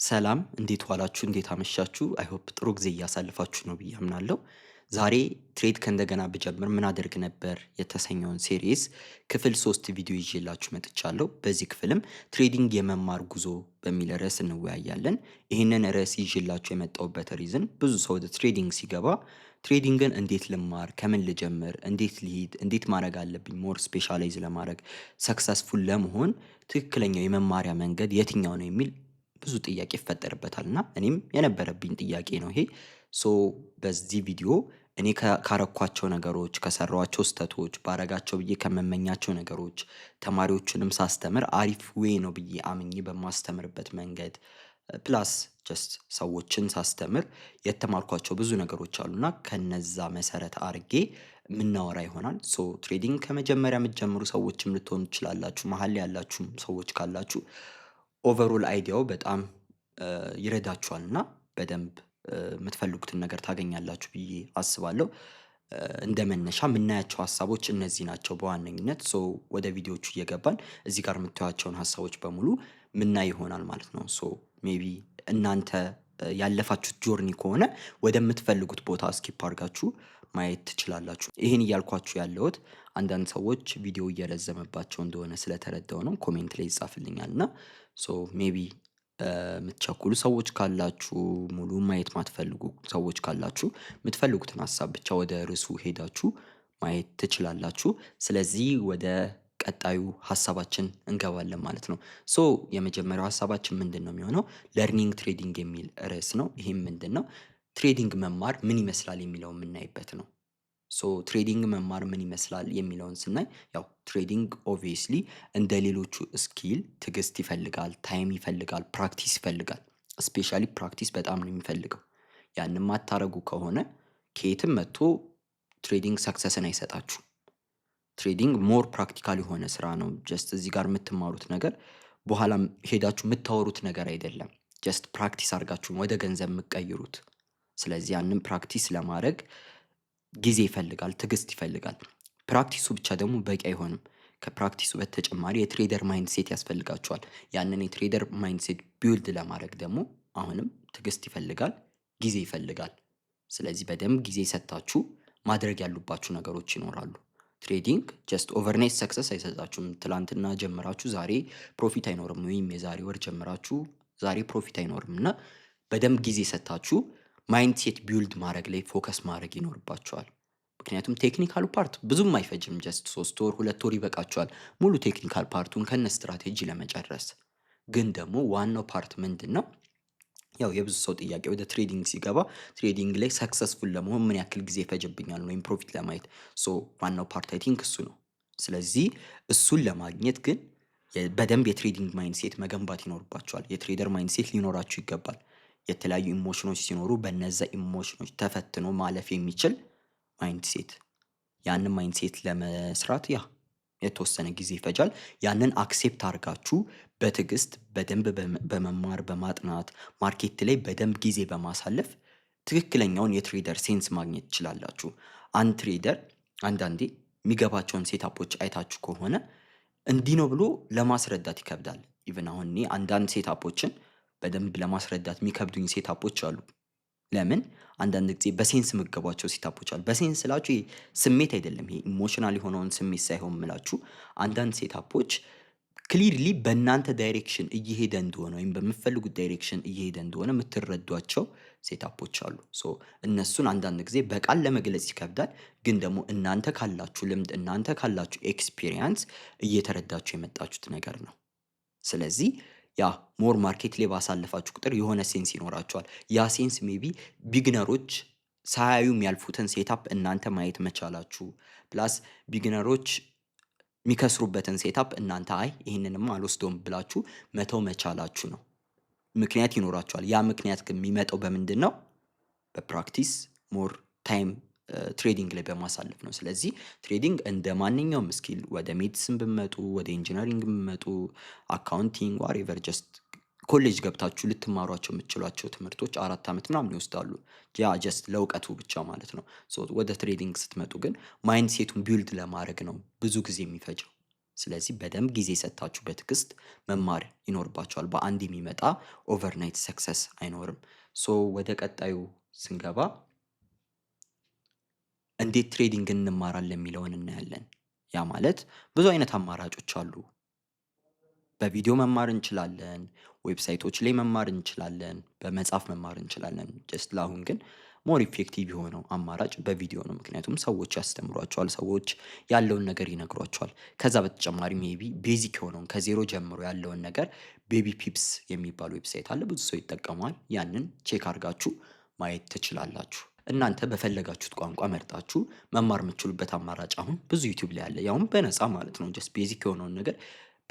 ሰላም እንዴት ዋላችሁ? እንዴት አመሻችሁ? አይ ሆፕ ጥሩ ጊዜ እያሳለፋችሁ ነው ብዬ አምናለሁ። ዛሬ ትሬድ ከእንደገና ብጀምር ምን አደርግ ነበር የተሰኘውን ሲሪዝ ክፍል 3 ቪዲዮ ይዤላችሁ መጥቻለሁ። በዚህ ክፍልም ትሬዲንግ የመማር ጉዞ በሚል ርዕስ እንወያያለን። ይህንን ርዕስ ይዤላችሁ የመጣሁበት ሪዝን ብዙ ሰው ወደ ትሬዲንግ ሲገባ ትሬዲንግን እንዴት ልማር፣ ከምን ልጀምር፣ እንዴት ልሂድ፣ እንዴት ማድረግ አለብኝ ሞር ስፔሻላይዝ ለማድረግ ሰክሰስፉል ለመሆን ትክክለኛው የመማሪያ መንገድ የትኛው ነው የሚል ብዙ ጥያቄ ይፈጠርበታል እና እኔም የነበረብኝ ጥያቄ ነው ይሄ። ሶ በዚህ ቪዲዮ እኔ ካረኳቸው ነገሮች ከሰራኋቸው ስህተቶች ባረጋቸው ብዬ ከምመኛቸው ነገሮች ተማሪዎቹንም ሳስተምር አሪፍ ዌይ ነው ብዬ አምኜ በማስተምርበት መንገድ ፕላስ ጀስት ሰዎችን ሳስተምር የተማርኳቸው ብዙ ነገሮች አሉና ከነዛ መሰረት አርጌ የምናወራ ይሆናል። ሶ ትሬዲንግ ከመጀመሪያ የምትጀምሩ ሰዎችም ልትሆኑ ትችላላችሁ፣ መሀል ላይ ያላችሁም ሰዎች ካላችሁ ኦቨርኦል አይዲያው በጣም ይረዳችኋል እና በደንብ የምትፈልጉትን ነገር ታገኛላችሁ ብዬ አስባለሁ። እንደ መነሻ የምናያቸው ሀሳቦች እነዚህ ናቸው በዋነኝነት። ሶ ወደ ቪዲዮቹ እየገባን እዚህ ጋር የምታዩዋቸውን ሀሳቦች በሙሉ ምናይ ይሆናል ማለት ነው። ሶ ሜቢ እናንተ ያለፋችሁት ጆርኒ ከሆነ ወደምትፈልጉት ቦታ ስኪፕ አድርጋችሁ ማየት ትችላላችሁ። ይህን እያልኳችሁ ያለሁት አንዳንድ ሰዎች ቪዲዮ እየረዘመባቸው እንደሆነ ስለተረዳው ነው። ኮሜንት ላይ ይጻፍልኛል እና ሶ ሜቢ የምትቸኩሉ ሰዎች ካላችሁ ሙሉ ማየት ማትፈልጉ ሰዎች ካላችሁ የምትፈልጉትን ሀሳብ ብቻ ወደ ርዕሱ ሄዳችሁ ማየት ትችላላችሁ። ስለዚህ ወደ ቀጣዩ ሀሳባችን እንገባለን ማለት ነው። ሶ የመጀመሪያው ሀሳባችን ምንድን ነው የሚሆነው? ለርኒንግ ትሬዲንግ የሚል ርዕስ ነው። ይህም ምንድን ነው? ትሬዲንግ መማር ምን ይመስላል የሚለውን የምናይበት ነው። ሶ ትሬዲንግ መማር ምን ይመስላል የሚለውን ስናይ ያው ትሬዲንግ ኦብቪየስሊ እንደ ሌሎቹ ስኪል ትዕግስት ይፈልጋል፣ ታይም ይፈልጋል፣ ፕራክቲስ ይፈልጋል። ስፔሻሊ ፕራክቲስ በጣም ነው የሚፈልገው። ያንን ማታረጉ ከሆነ ከየትም መጥቶ ትሬዲንግ ሰክሰስን አይሰጣችሁ። ትሬዲንግ ሞር ፕራክቲካል የሆነ ስራ ነው። ጀስት እዚህ ጋር የምትማሩት ነገር በኋላም ሄዳችሁ የምታወሩት ነገር አይደለም። ጀስት ፕራክቲስ አድርጋችሁ ወደ ገንዘብ የምትቀይሩት። ስለዚህ ያንን ፕራክቲስ ለማድረግ ጊዜ ይፈልጋል፣ ትዕግስት ይፈልጋል። ፕራክቲሱ ብቻ ደግሞ በቂ አይሆንም። ከፕራክቲሱ በተጨማሪ የትሬደር ማይንድሴት ያስፈልጋችኋል። ያንን የትሬደር ማይንድሴት ቢውልድ ለማድረግ ደግሞ አሁንም ትዕግስት ይፈልጋል፣ ጊዜ ይፈልጋል። ስለዚህ በደንብ ጊዜ ሰጥታችሁ ማድረግ ያሉባችሁ ነገሮች ይኖራሉ። ትሬዲንግ ጀስት ኦቨርናይት ሰክሰስ አይሰጣችሁም። ትላንትና ጀምራችሁ ዛሬ ፕሮፊት አይኖርም፣ ወይም የዛሬ ወር ጀምራችሁ ዛሬ ፕሮፊት አይኖርም እና በደንብ ጊዜ ሰጥታችሁ ማይንድሴት ቢውልድ ማድረግ ላይ ፎከስ ማድረግ ይኖርባችኋል። ምክንያቱም ቴክኒካሉ ፓርት ብዙም አይፈጅም። ጀስት 3 ወር 2 ወር ይበቃችኋል ሙሉ ቴክኒካል ፓርቱን ከነ ስትራቴጂ ለመጨረስ። ግን ደግሞ ዋናው ፓርት ምንድን ነው? ያው የብዙ ሰው ጥያቄ ወደ ትሬዲንግ ሲገባ ትሬዲንግ ላይ ሰክሰስፉል ለመሆን ምን ያክል ጊዜ ይፈጅብኛል ወይም ፕሮፊት ለማየት። ሶ ዋናው ፓርት አይ ቲንክ እሱ ነው። ስለዚህ እሱን ለማግኘት ግን በደንብ የትሬዲንግ ማይንድሴት መገንባት ይኖርባችኋል። የትሬደር ማይንድሴት ሊኖራችሁ ይገባል። የተለያዩ ኢሞሽኖች ሲኖሩ በነዛ ኢሞሽኖች ተፈትኖ ማለፍ የሚችል ማይንድሴት። ያንን ማይንድሴት ለመስራት የተወሰነ ጊዜ ይፈጃል። ያንን አክሴፕት አድርጋችሁ በትዕግስት በደንብ በመማር በማጥናት ማርኬት ላይ በደንብ ጊዜ በማሳለፍ ትክክለኛውን የትሬደር ሴንስ ማግኘት ትችላላችሁ። አንድ ትሬደር አንዳንዴ የሚገባቸውን ሴታፖች አይታችሁ ከሆነ እንዲህ ነው ብሎ ለማስረዳት ይከብዳል። ኢቭን አሁን እኔ አንዳንድ ሴታፖችን በደንብ ለማስረዳት የሚከብዱኝ ሴታፖች አሉ። ለምን? አንዳንድ ጊዜ በሴንስ የምትገቧቸው ሴታፖች አሉ። በሴንስ ስላችሁ ይሄ ስሜት አይደለም፣ ይሄ ኢሞሽናል የሆነውን ስሜት ሳይሆን ምላችሁ አንዳንድ ሴታፖች ክሊርሊ በእናንተ ዳይሬክሽን እየሄደ እንደሆነ ወይም በምትፈልጉት ዳይሬክሽን እየሄደ እንደሆነ የምትረዷቸው ሴታፖች አሉ። ሶ እነሱን አንዳንድ ጊዜ በቃል ለመግለጽ ይከብዳል፣ ግን ደግሞ እናንተ ካላችሁ ልምድ እናንተ ካላችሁ ኤክስፒሪየንስ እየተረዳችሁ የመጣችሁት ነገር ነው። ስለዚህ ያ ሞር ማርኬት ላይ ባሳለፋችሁ ቁጥር የሆነ ሴንስ ይኖራችኋል። ያ ሴንስ ሜቢ ቢግነሮች ሳያዩ የሚያልፉትን ሴታፕ እናንተ ማየት መቻላችሁ፣ ፕላስ ቢግነሮች የሚከስሩበትን ሴታፕ እናንተ አይ ይህንንም አልወስደውም ብላችሁ መተው መቻላችሁ ነው። ምክንያት ይኖራችኋል። ያ ምክንያት ግን የሚመጣው በምንድን ነው? በፕራክቲስ ሞር ታይም ትሬዲንግ ላይ በማሳለፍ ነው። ስለዚህ ትሬዲንግ እንደ ማንኛውም ስኪል ወደ ሜዲሲን ብመጡ፣ ወደ ኢንጂነሪንግ ብመጡ፣ አካውንቲንግ ዋሬቨር ጀስት ኮሌጅ ገብታችሁ ልትማሯቸው የምትችሏቸው ትምህርቶች 4 ዓመት ምናምን ይወስዳሉ። ያ ጀስት ለእውቀቱ ብቻ ማለት ነው። ሶ ወደ ትሬዲንግ ስትመጡ ግን ማይንድ ሴቱን ቢውልድ ለማድረግ ነው ብዙ ጊዜ የሚፈጀው። ስለዚህ በደንብ ጊዜ ሰጥታችሁ በትዕግስት መማር ይኖርባችኋል። በአንድ የሚመጣ ኦቨርናይት ሰክሰስ አይኖርም። ሶ ወደ ቀጣዩ ስንገባ እንዴት ትሬዲንግ እንማራለን የሚለውን እናያለን። ያ ማለት ብዙ አይነት አማራጮች አሉ። በቪዲዮ መማር እንችላለን፣ ዌብሳይቶች ላይ መማር እንችላለን፣ በመጽሐፍ መማር እንችላለን። ጀስት ለአሁን ግን ሞር ኢፌክቲቭ የሆነው አማራጭ በቪዲዮ ነው። ምክንያቱም ሰዎች ያስተምሯቸዋል፣ ሰዎች ያለውን ነገር ይነግሯቸዋል። ከዛ በተጨማሪ ሜቢ ቤዚክ የሆነውን ከዜሮ ጀምሮ ያለውን ነገር ቤቢ ፒፕስ የሚባል ዌብሳይት አለ፣ ብዙ ሰው ይጠቀመዋል። ያንን ቼክ አድርጋችሁ ማየት ትችላላችሁ። እናንተ በፈለጋችሁት ቋንቋ መርጣችሁ መማር የምትችሉበት አማራጭ አሁን ብዙ ዩቲዩብ ላይ አለ፣ ያውም በነፃ ማለት ነው። ጀስት ቤዚክ የሆነውን ነገር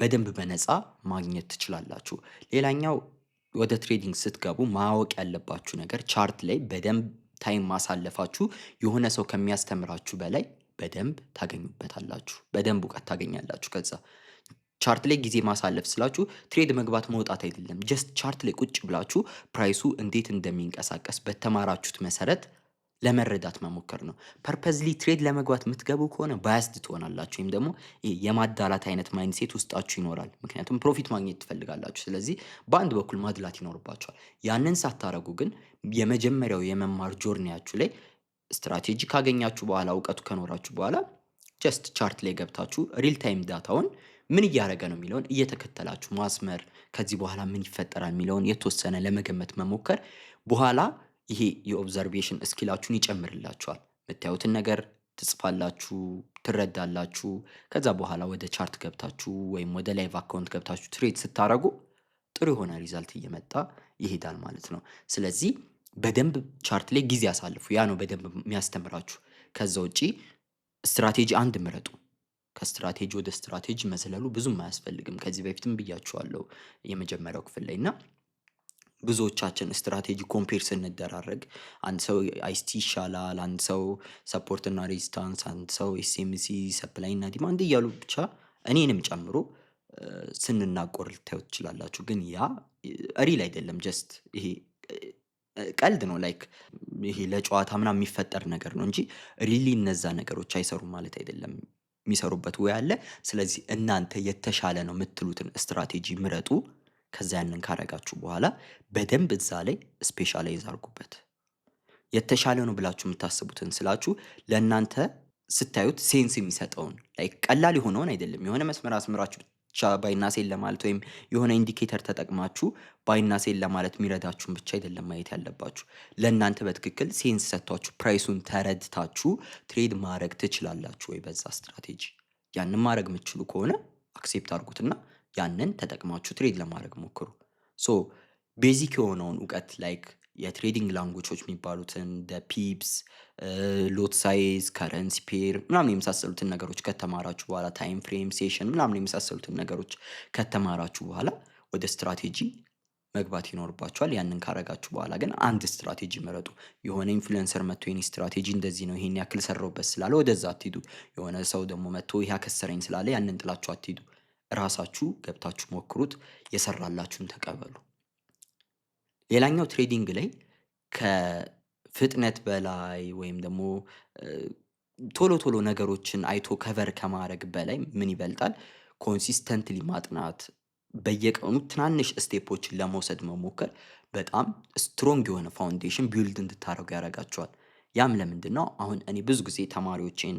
በደንብ በነፃ ማግኘት ትችላላችሁ። ሌላኛው ወደ ትሬዲንግ ስትገቡ ማወቅ ያለባችሁ ነገር ቻርት ላይ በደንብ ታይም ማሳለፋችሁ የሆነ ሰው ከሚያስተምራችሁ በላይ በደንብ ታገኙበታላችሁ፣ በደንብ እውቀት ታገኛላችሁ። ከዛ ቻርት ላይ ጊዜ ማሳለፍ ስላችሁ ትሬድ መግባት መውጣት አይደለም። ጀስት ቻርት ላይ ቁጭ ብላችሁ ፕራይሱ እንዴት እንደሚንቀሳቀስ በተማራችሁት መሰረት ለመረዳት መሞከር ነው። ፐርፐዝሊ ትሬድ ለመግባት የምትገቡ ከሆነ ባያስድ ትሆናላችሁ፣ ወይም ደግሞ የማዳላት አይነት ማይንድሴት ውስጣችሁ ይኖራል። ምክንያቱም ፕሮፊት ማግኘት ትፈልጋላችሁ። ስለዚህ በአንድ በኩል ማድላት ይኖርባችኋል። ያንን ሳታረጉ ግን የመጀመሪያው የመማር ጆርኒያችሁ ላይ ስትራቴጂ ካገኛችሁ በኋላ እውቀቱ ከኖራችሁ በኋላ ጀስት ቻርት ላይ ገብታችሁ ሪል ታይም ዳታውን ምን እያደረገ ነው የሚለውን እየተከተላችሁ ማስመር፣ ከዚህ በኋላ ምን ይፈጠራል የሚለውን የተወሰነ ለመገመት መሞከር በኋላ ይሄ የኦብዘርቬሽን እስኪላችሁን ይጨምርላችኋል። የምታዩትን ነገር ትጽፋላችሁ፣ ትረዳላችሁ። ከዛ በኋላ ወደ ቻርት ገብታችሁ ወይም ወደ ላይቭ አካውንት ገብታችሁ ትሬድ ስታደርጉ ጥሩ የሆነ ሪዛልት እየመጣ ይሄዳል ማለት ነው። ስለዚህ በደንብ ቻርት ላይ ጊዜ አሳልፉ። ያ ነው በደንብ የሚያስተምራችሁ። ከዛ ውጪ ስትራቴጂ አንድ ምረጡ። ከስትራቴጂ ወደ ስትራቴጂ መዝለሉ ብዙም አያስፈልግም። ከዚህ በፊትም ብያችኋለሁ የመጀመሪያው ክፍል ላይ እና ብዙዎቻችን ስትራቴጂ ኮምፔር ስንደራረግ አንድ ሰው አይሲቲ ይሻላል፣ አንድ ሰው ሰፖርት እና ሬዚስታንስ፣ አንድ ሰው ኤስኤምሲ ሰፕላይ እና ዲማንድ እያሉ ብቻ እኔንም ጨምሮ ስንናቆር ልታዩ ትችላላችሁ። ግን ያ ሪል አይደለም። ጀስት ይሄ ቀልድ ነው። ላይክ ይሄ ለጨዋታ ምናምን የሚፈጠር ነገር ነው እንጂ ሪሊ እነዛ ነገሮች አይሰሩም ማለት አይደለም። የሚሰሩበት ወይ አለ። ስለዚህ እናንተ የተሻለ ነው የምትሉትን ስትራቴጂ ምረጡ። ከዛ ያንን ካረጋችሁ በኋላ በደንብ እዛ ላይ ስፔሻላይዝ አድርጉበት። የተሻለ ነው ብላችሁ የምታስቡትን ስላችሁ ለእናንተ ስታዩት ሴንስ የሚሰጠውን ላይክ ቀላል የሆነውን አይደለም። የሆነ መስመር አስምራችሁ ብቻ ባይና ሴል ለማለት ወይም የሆነ ኢንዲኬተር ተጠቅማችሁ ባይና ሴል ለማለት የሚረዳችሁን ብቻ አይደለም ማየት ያለባችሁ። ለእናንተ በትክክል ሴንስ ሰጥቷችሁ ፕራይሱን ተረድታችሁ ትሬድ ማድረግ ትችላላችሁ ወይ በዛ ስትራቴጂ። ያንን ማድረግ የምትችሉ ከሆነ አክሴፕት አድርጉትና ያንን ተጠቅማችሁ ትሬድ ለማድረግ ሞክሩ። ሶ ቤዚክ የሆነውን እውቀት ላይክ የትሬዲንግ ላንጉጆች የሚባሉትን ደ ፒፕስ፣ ሎት ሳይዝ፣ ከረንሲ ፔር ምናምን የመሳሰሉትን ነገሮች ከተማራችሁ በኋላ ታይም ፍሬም፣ ሴሽን ምናምን የመሳሰሉትን ነገሮች ከተማራችሁ በኋላ ወደ ስትራቴጂ መግባት ይኖርባችኋል። ያንን ካረጋችሁ በኋላ ግን አንድ ስትራቴጂ መረጡ። የሆነ ኢንፍሉዌንሰር መጥቶ የኔ ስትራቴጂ እንደዚህ ነው ይሄን ያክል ሰራውበት ስላለ ወደዛ አትሂዱ። የሆነ ሰው ደግሞ መጥቶ ይሄ አከሰረኝ ስላለ ያንን ጥላችሁ አትሂዱ። ራሳችሁ ገብታችሁ ሞክሩት፣ የሰራላችሁን ተቀበሉ። ሌላኛው ትሬዲንግ ላይ ከፍጥነት በላይ ወይም ደግሞ ቶሎ ቶሎ ነገሮችን አይቶ ከቨር ከማድረግ በላይ ምን ይበልጣል? ኮንሲስተንትሊ ማጥናት፣ በየቀኑ ትናንሽ ስቴፖችን ለመውሰድ መሞከር በጣም ስትሮንግ የሆነ ፋውንዴሽን ቢልድ እንድታደርጉ ያደርጋችኋል። ያም ለምንድን ነው? አሁን እኔ ብዙ ጊዜ ተማሪዎቼን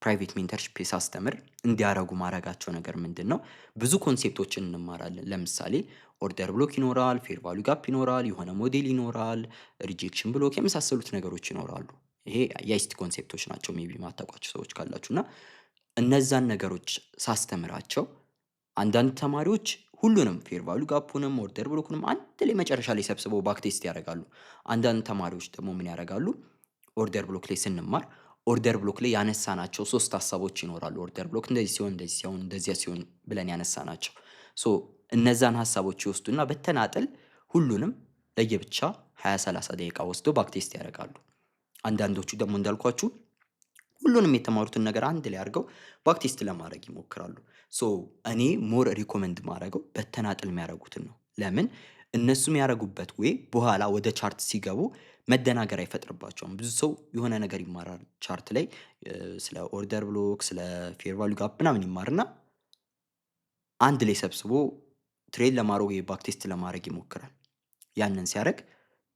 ፕራይቬት ሜንተርሺፕ ሳስተምር እንዲያረጉ ማድረጋቸው ነገር ምንድን ነው? ብዙ ኮንሴፕቶችን እንማራለን። ለምሳሌ ኦርደር ብሎክ ይኖራል፣ ፌር ቫሉ ጋፕ ይኖራል፣ የሆነ ሞዴል ይኖራል፣ ሪጀክሽን ብሎክ የመሳሰሉት ነገሮች ይኖራሉ። ይሄ የአይሲቲ ኮንሴፕቶች ናቸው። ሜቢ ማታውቋቸው ሰዎች ካላችሁ እና እነዛን ነገሮች ሳስተምራቸው አንዳንድ ተማሪዎች ሁሉንም ፌር ቫሉ ጋፑንም ኦርደር ብሎኩንም አንድ ላይ መጨረሻ ላይ ሰብስበው ባክቴስት ያደርጋሉ። አንዳንድ ተማሪዎች ደግሞ ምን ያደርጋሉ? ኦርደር ብሎክ ላይ ስንማር ኦርደር ብሎክ ላይ ያነሳናቸው 3 ሀሳቦች ይኖራሉ። ኦርደር ብሎክ እንደዚህ ሲሆን እንደዚህ ሲሆን እንደዚያ ሲሆን ብለን ያነሳናቸው እነዛን ሀሳቦች ይወስዱና በተናጠል ሁሉንም ለየብቻ 20-30 ደቂቃ ወስደው ባክቴስት ያደርጋሉ። አንዳንዶቹ ደግሞ እንዳልኳችሁ ሁሉንም የተማሩትን ነገር አንድ ላይ አድርገው ባክቴስት ለማድረግ ይሞክራሉ። እኔ ሞር ሪኮመንድ ማድረገው በተናጠል የሚያደርጉትን ነው። ለምን? እነሱ የሚያደርጉበት ወይ በኋላ ወደ ቻርት ሲገቡ መደናገር አይፈጥርባቸውም። ብዙ ሰው የሆነ ነገር ይማራል ቻርት ላይ ስለ ኦርደር ብሎክ፣ ስለ ፌር ቫልዩ ጋፕ ምናምን ይማርና አንድ ላይ ሰብስቦ ትሬድ ለማድረግ ወይ ባክ ቴስት ለማድረግ ይሞክራል። ያንን ሲያደርግ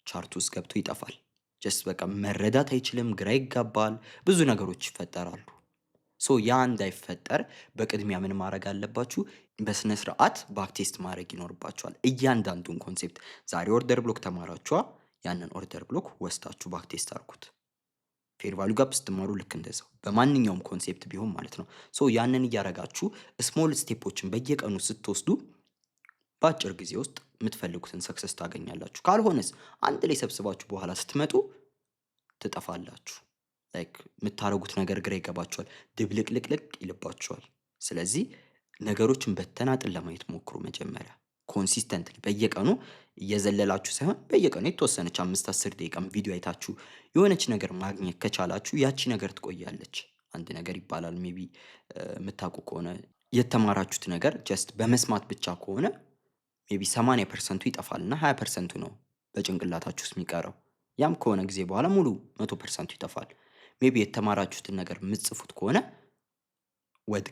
ቻርት ውስጥ ገብቶ ይጠፋል። ጀስት በቃ መረዳት አይችልም፣ ግራ ይጋባል፣ ብዙ ነገሮች ይፈጠራሉ። ሶ ያ እንዳይፈጠር በቅድሚያ ምን ማድረግ አለባችሁ? በስነ ስርዓት ባክ ቴስት ማድረግ ይኖርባችኋል። እያንዳንዱን ኮንሴፕት ዛሬ ኦርደር ብሎክ ተማራችኋ፣ ያንን ኦርደር ብሎክ ወስዳችሁ ባክ ቴስት አድርጉት። ፌር ቫልዩ ጋፕ ስትማሩ ልክ እንደዛው በማንኛውም ኮንሴፕት ቢሆን ማለት ነው። ሶ ያንን እያረጋችሁ ስሞል ስቴፖችን በየቀኑ ስትወስዱ በአጭር ጊዜ ውስጥ የምትፈልጉትን ሰክሰስ ታገኛላችሁ። ካልሆነስ አንድ ላይ ሰብስባችሁ በኋላ ስትመጡ ትጠፋላችሁ። ላይክ የምታደርጉት ነገር ግራ ይገባችኋል፣ ድብልቅልቅልቅ ይልባችኋል። ስለዚህ ነገሮችን በተናጥል ለማየት ሞክሩ። መጀመሪያ ኮንሲስተንት በየቀኑ እየዘለላችሁ ሳይሆን በየቀኑ የተወሰነች 5-10 ደቂቃም ቪዲዮ አይታችሁ የሆነች ነገር ማግኘት ከቻላችሁ ያቺ ነገር ትቆያለች። አንድ ነገር ይባላል ሜቢ የምታውቁ ከሆነ የተማራችሁት ነገር ጀስት በመስማት ብቻ ከሆነ ሜቢ 80% ይጠፋልና 20% ነው በጭንቅላታችሁ ውስጥ የሚቀረው። ያም ከሆነ ጊዜ በኋላ ሙሉ 100% ይጠፋል። ሜቢ የተማራችሁትን ነገር የምትጽፉት ከሆነ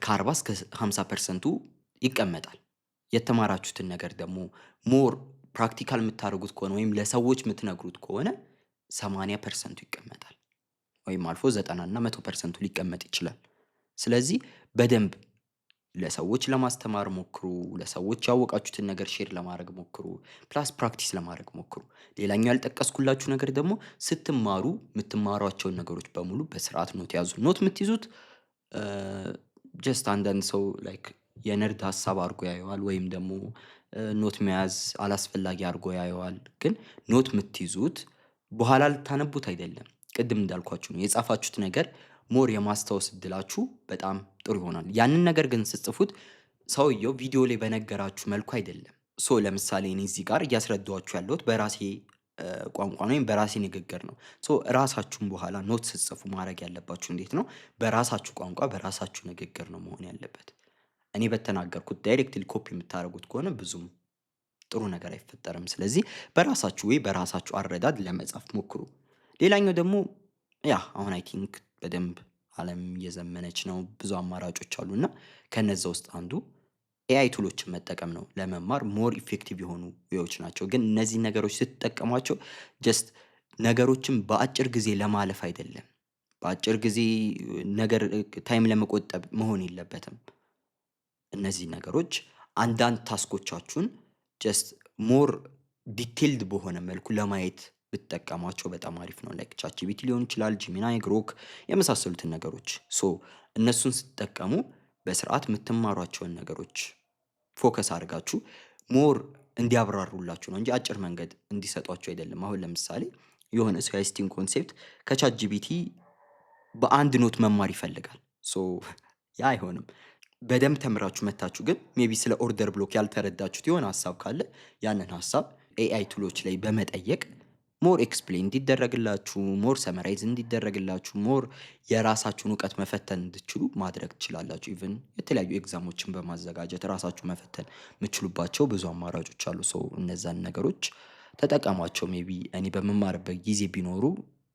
ከ40 እስከ 50% ይቀመጣል። የተማራችሁትን ነገር ደግሞ ሞር ፕራክቲካል የምታደርጉት ከሆነ ወይም ለሰዎች የምትነግሩት ከሆነ 80% ይቀመጣል፣ ወይም አልፎ 90 እና 100% ሊቀመጥ ይችላል። ስለዚህ በደንብ ለሰዎች ለማስተማር ሞክሩ። ለሰዎች ያወቃችሁትን ነገር ሼር ለማድረግ ሞክሩ። ፕላስ ፕራክቲስ ለማድረግ ሞክሩ። ሌላኛው ያልጠቀስኩላችሁ ነገር ደግሞ ስትማሩ የምትማሯቸውን ነገሮች በሙሉ በስርዓት ኖት ያዙ። ኖት የምትይዙት ጀስት አንዳንድ ሰው ላይክ የነርድ ሀሳብ አድርጎ ያየዋል፣ ወይም ደግሞ ኖት መያዝ አላስፈላጊ አድርጎ ያየዋል። ግን ኖት የምትይዙት በኋላ ልታነቡት አይደለም። ቅድም እንዳልኳችሁ ነው። የጻፋችሁት ነገር ሞር የማስታወስ እድላችሁ በጣም ጥሩ ይሆናል። ያንን ነገር ግን ስትጽፉት ሰውየው ቪዲዮ ላይ በነገራችሁ መልኩ አይደለም። ሶ ለምሳሌ እኔ እዚህ ጋር እያስረዳኋችሁ ያለሁት በራሴ ቋንቋ ነው ወይም በራሴ ንግግር ነው። ሶ ራሳችሁን በኋላ ኖት ስትጽፉ ማድረግ ያለባችሁ እንዴት ነው? በራሳችሁ ቋንቋ በራሳችሁ ንግግር ነው መሆን ያለበት። እኔ በተናገርኩት ዳይሬክትሊ ኮፒ የምታደርጉት ከሆነ ብዙም ጥሩ ነገር አይፈጠርም። ስለዚህ በራሳችሁ ወይ በራሳችሁ አረዳድ ለመጻፍ ሞክሩ። ሌላኛው ደግሞ አሁን አይ ቲንክ በደንብ ዓለም እየዘመነች ነው፣ ብዙ አማራጮች አሉና ከነዛ ውስጥ አንዱ ኤአይ ቱሎችን መጠቀም ነው። ለመማር ሞር ኢፌክቲቭ የሆኑ ዌዎች ናቸው። ግን እነዚህ ነገሮች ስትጠቀሟቸው ጀስት ነገሮችን በአጭር ጊዜ ለማለፍ አይደለም። በአጭር ጊዜ ነገር ታይም ለመቆጠብ መሆን የለበትም። እነዚህ ነገሮች አንዳንድ ታስኮቻችሁን ጀስት ሞር ዲቴይልድ በሆነ መልኩ ለማየት ብትጠቀሟቸው በጣም አሪፍ ነው። ላይክ ቻትጂፒቲ ሊሆን ይችላል፣ ጂሚናይ፣ ግሮክ የመሳሰሉትን ነገሮች። ሶ እነሱን ስትጠቀሙ በስርዓት የምትማሯቸውን ነገሮች ፎከስ አድርጋችሁ ሞር እንዲያብራሩላችሁ ነው እንጂ አጭር መንገድ እንዲሰጧችሁ አይደለም። አሁን ለምሳሌ የሆነ ሰው የአይሲቲን ኮንሴፕት ከቻትጂፒቲ በአንድ ኖት መማር ይፈልጋል። ሶ ያ አይሆንም። በደንብ ተምራችሁ መታችሁ ግን ሜቢ ስለ ኦርደር ብሎክ ያልተረዳችሁት የሆነ ሀሳብ ካለ ያንን ሀሳብ ኤአይ ቱሎች ላይ በመጠየቅ ሞር ኤክስፕሌን እንዲደረግላችሁ፣ ሞር ሰመራይዝ እንዲደረግላችሁ፣ ሞር የራሳችሁን እውቀት መፈተን እንድችሉ ማድረግ ትችላላችሁ። ኢቭን የተለያዩ ኤግዛሞችን በማዘጋጀት ራሳችሁ መፈተን የምትችሉባቸው ብዙ አማራጮች አሉ። ሰው እነዛን ነገሮች ተጠቀሟቸው። ሜቢ እኔ በመማርበት ጊዜ ቢኖሩ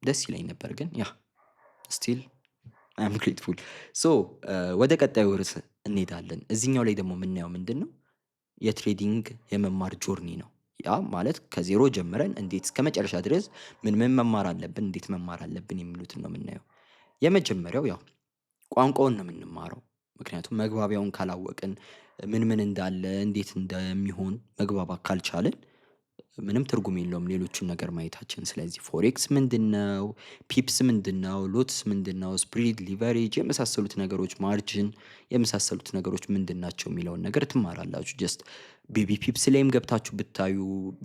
ደስ ይለኝ ነበር፣ ግን ስቲል አም ግሬትፉል። ሶ ወደ ቀጣዩ ርዕስ እንሄዳለን። እዚህኛው ላይ ደግሞ የምናየው ምንድን ነው? የትሬዲንግ የመማር ጆርኒ ነው። ያ ማለት ከዜሮ ጀምረን እንዴት እስከ መጨረሻ ድረስ ምን መማር አለብን፣ እንዴት መማር አለብን የሚሉትን ነው የምናየው። የመጀመሪያው ቋንቋውን ነው የምንማረው። ምክንያቱም መግባቢያውን ካላወቅን ምን እንዳለ እንዴት እንደሚሆን መግባባት ካልቻልን ምንም ትርጉም የለውም ሌሎቹን ነገር ማየታችን። ስለዚህ ፎሬክስ ምንድነው፣ ፒፕስ ምንድነው፣ ሎትስ ምንድነው፣ ስፕሪድ፣ ሊቨሬጅ የመሳሰሉት ነገሮች፣ ማርጅን የመሳሰሉት ነገሮች ምንድናቸው የሚለውን ነገር ትማራላችሁ። ጀስት ቤቢ ፒፕስ ላይም ገብታችሁ ብታዩ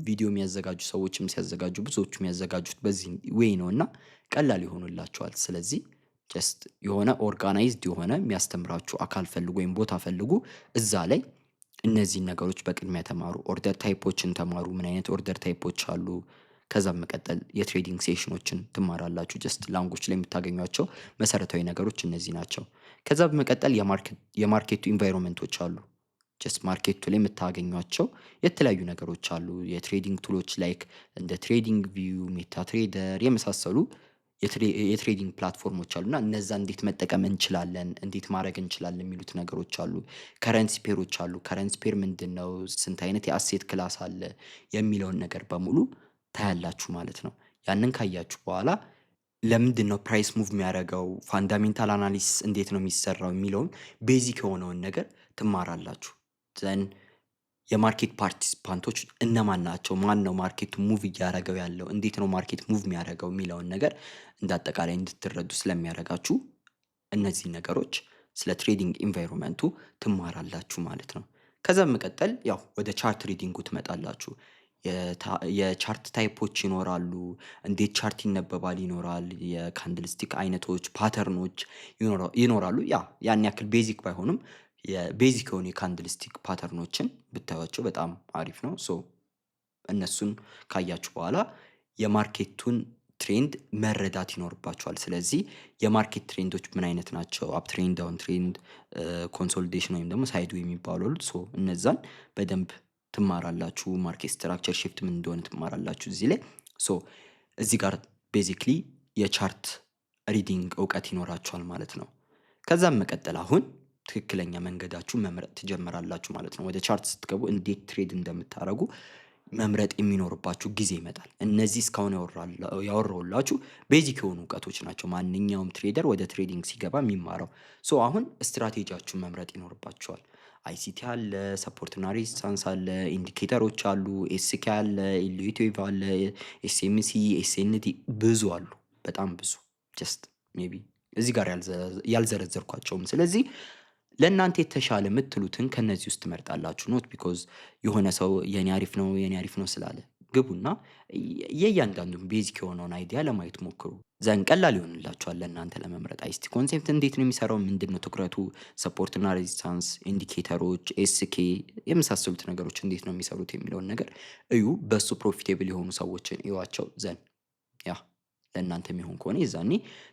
ቪዲዮ የሚያዘጋጁ ሰዎችም ሲያዘጋጁ ብዙዎቹ የሚያዘጋጁት በዚህ ዌይ ነው እና ቀላል ይሆኑላችኋል። ስለዚህ ጀስት የሆነ ኦርጋናይዝድ የሆነ የሚያስተምራችሁ አካል ፈልጉ ወይም ቦታ ፈልጉ። እዛ ላይ እነዚህን ነገሮች በቅድሚያ ተማሩ። ኦርደር ታይፖችን ተማሩ። ምን አይነት ኦርደር ታይፖች አሉ? ከዛም መቀጠል የትሬዲንግ ሴሽኖችን ትማራላችሁ። ጀስት ላንጉጅ ላይ የምታገኟቸው መሰረታዊ ነገሮች እነዚህ ናቸው። ከዛ በመቀጠል የማርኬቱ ኢንቫይሮንመንቶች አሉ። ጀስት ማርኬቱ ላይ የምታገኟቸው የተለያዩ ነገሮች አሉ። የትሬዲንግ ቱሎች ላይክ እንደ ትሬዲንግ ቪው፣ ሜታ ትሬደር የመሳሰሉ የትሬዲንግ ፕላትፎርሞች አሉና እነዛ እንዴት መጠቀም እንችላለን፣ እንዴት ማድረግ እንችላለን የሚሉት ነገሮች አሉ። ከረንሲ ፔሮች አሉ። ከረንሲ ፔር ምንድነው? ስንት አይነት የአሴት ክላስ አለ? የሚለውን ነገር በሙሉ ታያላችሁ ማለት ነው። ያንን ካያችሁ በኋላ ለምንድነው ፕራይስ ሙቭ የሚያደርገው? ፋንዳሜንታል አናሊሲስ እንዴት ነው የሚሰራው? የሚለውን ቤዚክ የሆነውን ነገር ትማራላችሁ። ዘን የማርኬት ፓርቲሲፓንቶች እነማን ናቸው? ማን ነው ማርኬቱ ሙቭ እያደረገው ያለው? እንዴት ነው ማርኬት ሙቭ የሚያደርገው የሚለውን ነገር እንደ አጠቃላይ እንድትረዱ ስለሚያደርጋችሁ እነዚህን ነገሮች ስለ ትሬዲንግ ኢንቫይሮንመንቱ ትማራላችሁ ማለት ነው። ከዛ መቀጠል ያው ወደ ቻርት ሪዲንጉ ትመጣላችሁ። የቻርት ታይፖች ይኖራሉ። እንዴት ቻርት ይነበባል ይኖራል። የካንድልስቲክ አይነቶች፣ ፓተርኖች ይኖራሉ። ያን ያክል ቤዚክ ባይሆንም የቤዚክ የሆኑ የካንድልስቲክ ፓተርኖችን ብታዩዋቸው በጣም አሪፍ ነው። እነሱን ካያችሁ በኋላ የማርኬቱን ትሬንድ መረዳት ይኖርባችኋል። ስለዚህ የማርኬት ትሬንዶች ምን አይነት ናቸው? አፕ ትሬንድ፣ ዳውን ትሬንድ፣ ኮንሶሊዴሽን ወይም ደግሞ ሳይድ ዌይ የሚባሉ አሉ። እነዛን በደንብ ትማራላችሁ። ማርኬት ስትራክቸር ሽፍት ምን እንደሆነ ትማራላችሁ እዚህ ላይ። እዚህ ጋር ቤዚክሊ የቻርት ሪዲንግ እውቀት ይኖራችኋል ማለት ነው። ከዛም መቀጠል አሁን ትክክለኛ መንገዳችሁ መምረጥ ትጀምራላችሁ ማለት ነው። ወደ ቻርት ስትገቡ እንዴት ትሬድ እንደምታደርጉ መምረጥ የሚኖርባችሁ ጊዜ ይመጣል። እነዚህ እስካሁን ያወራሁላችሁ ቤዚክ የሆኑ እውቀቶች ናቸው። ማንኛውም ትሬደር ወደ ትሬዲንግ ሲገባ የሚማረው። አሁን ስትራቴጂያችሁን መምረጥ ይኖርባችኋል። አይሲቲ አለ፣ ሰፖርትና ሬዚስታንስ አለ፣ ኢንዲኬተሮች አሉ፣ ኤስኬ አለ፣ ኢሉቲቭ አለ፣ ኤስኤምሲ፣ ኤስኤንቲ ብዙ አሉ፣ በጣም ብዙ። ጀስት ሜቢ እዚህ ጋር ያልዘረዘርኳቸውም። ስለዚህ ለእናንተ የተሻለ የምትሉትን ከነዚህ ውስጥ ትመርጣላችሁ። ኖት ቢኮዝ የሆነ ሰው የኔ አሪፍ ነው ስላለ ግቡና የእያንዳንዱን ቤዚክ የሆነውን አይዲያ ለማየት ሞክሩ። ዘን ቀላል ይሆንላችኋል ለእናንተ ለመምረጥ። አይሲቲ ኮንሴፕት እንዴት ነው የሚሰራው? ምንድን ነው ትኩረቱ? ሰፖርትና ሬዚስታንስ፣ ኢንዲኬተሮች፣ ኤስኬ የመሳሰሉት ነገሮች እንዴት ነው የሚሰሩት የሚለውን ነገር እዩ። በሱ ፕሮፊቴብል የሆኑ ሰዎችን እዩዋቸው። ዘን ለእናንተ የሚሆን ከሆነ የዛኔ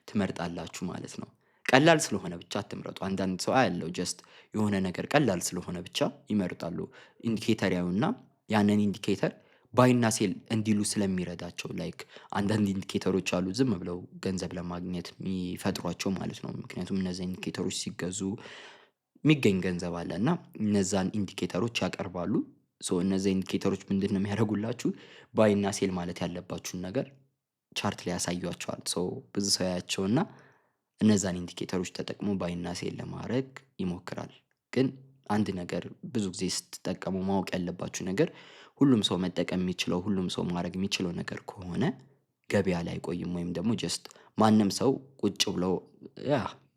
ትመርጣላችሁ ማለት ነው። ቀላል ስለሆነ ብቻ አትምረጡ። አንዳንድ ሰው ያለው ጀስት የሆነ ነገር ቀላል ስለሆነ ብቻ ይመርጣሉ። ኢንዲኬተር ያዩና ያንን ኢንዲኬተር ባይና ሴል እንዲሉ ስለሚረዳቸው ላይክ አንዳንድ ኢንዲኬተሮች አሉ ዝም ብለው ገንዘብ ለማግኘት የሚፈጥሯቸው ማለት ነው። ምክንያቱም እነዚህ ኢንዲኬተሮች ሲገዙ የሚገኝ ገንዘብ አለ እና እነዛን ኢንዲኬተሮች ያቀርባሉ። እነዚህ ኢንዲኬተሮች ምንድን ነው የሚያደርጉላችሁ? ባይና ሴል ማለት ያለባችሁን ነገር ቻርት ላይ ያሳዩአቸዋል። ብዙ ሰው ያያቸውና እነዛን ኢንዲኬተሮች ተጠቅሞ ባይና ሴል ለማድረግ ይሞክራል። ግን አንድ ነገር ብዙ ጊዜ ስትጠቀሙ ማወቅ ያለባችሁ ነገር ሁሉም ሰው መጠቀም የሚችለው ሁሉም ሰው ማድረግ የሚችለው ነገር ከሆነ ገበያ ላይ አይቆይም። ወይም ደግሞ ጀስት ማንም ሰው ቁጭ ብሎ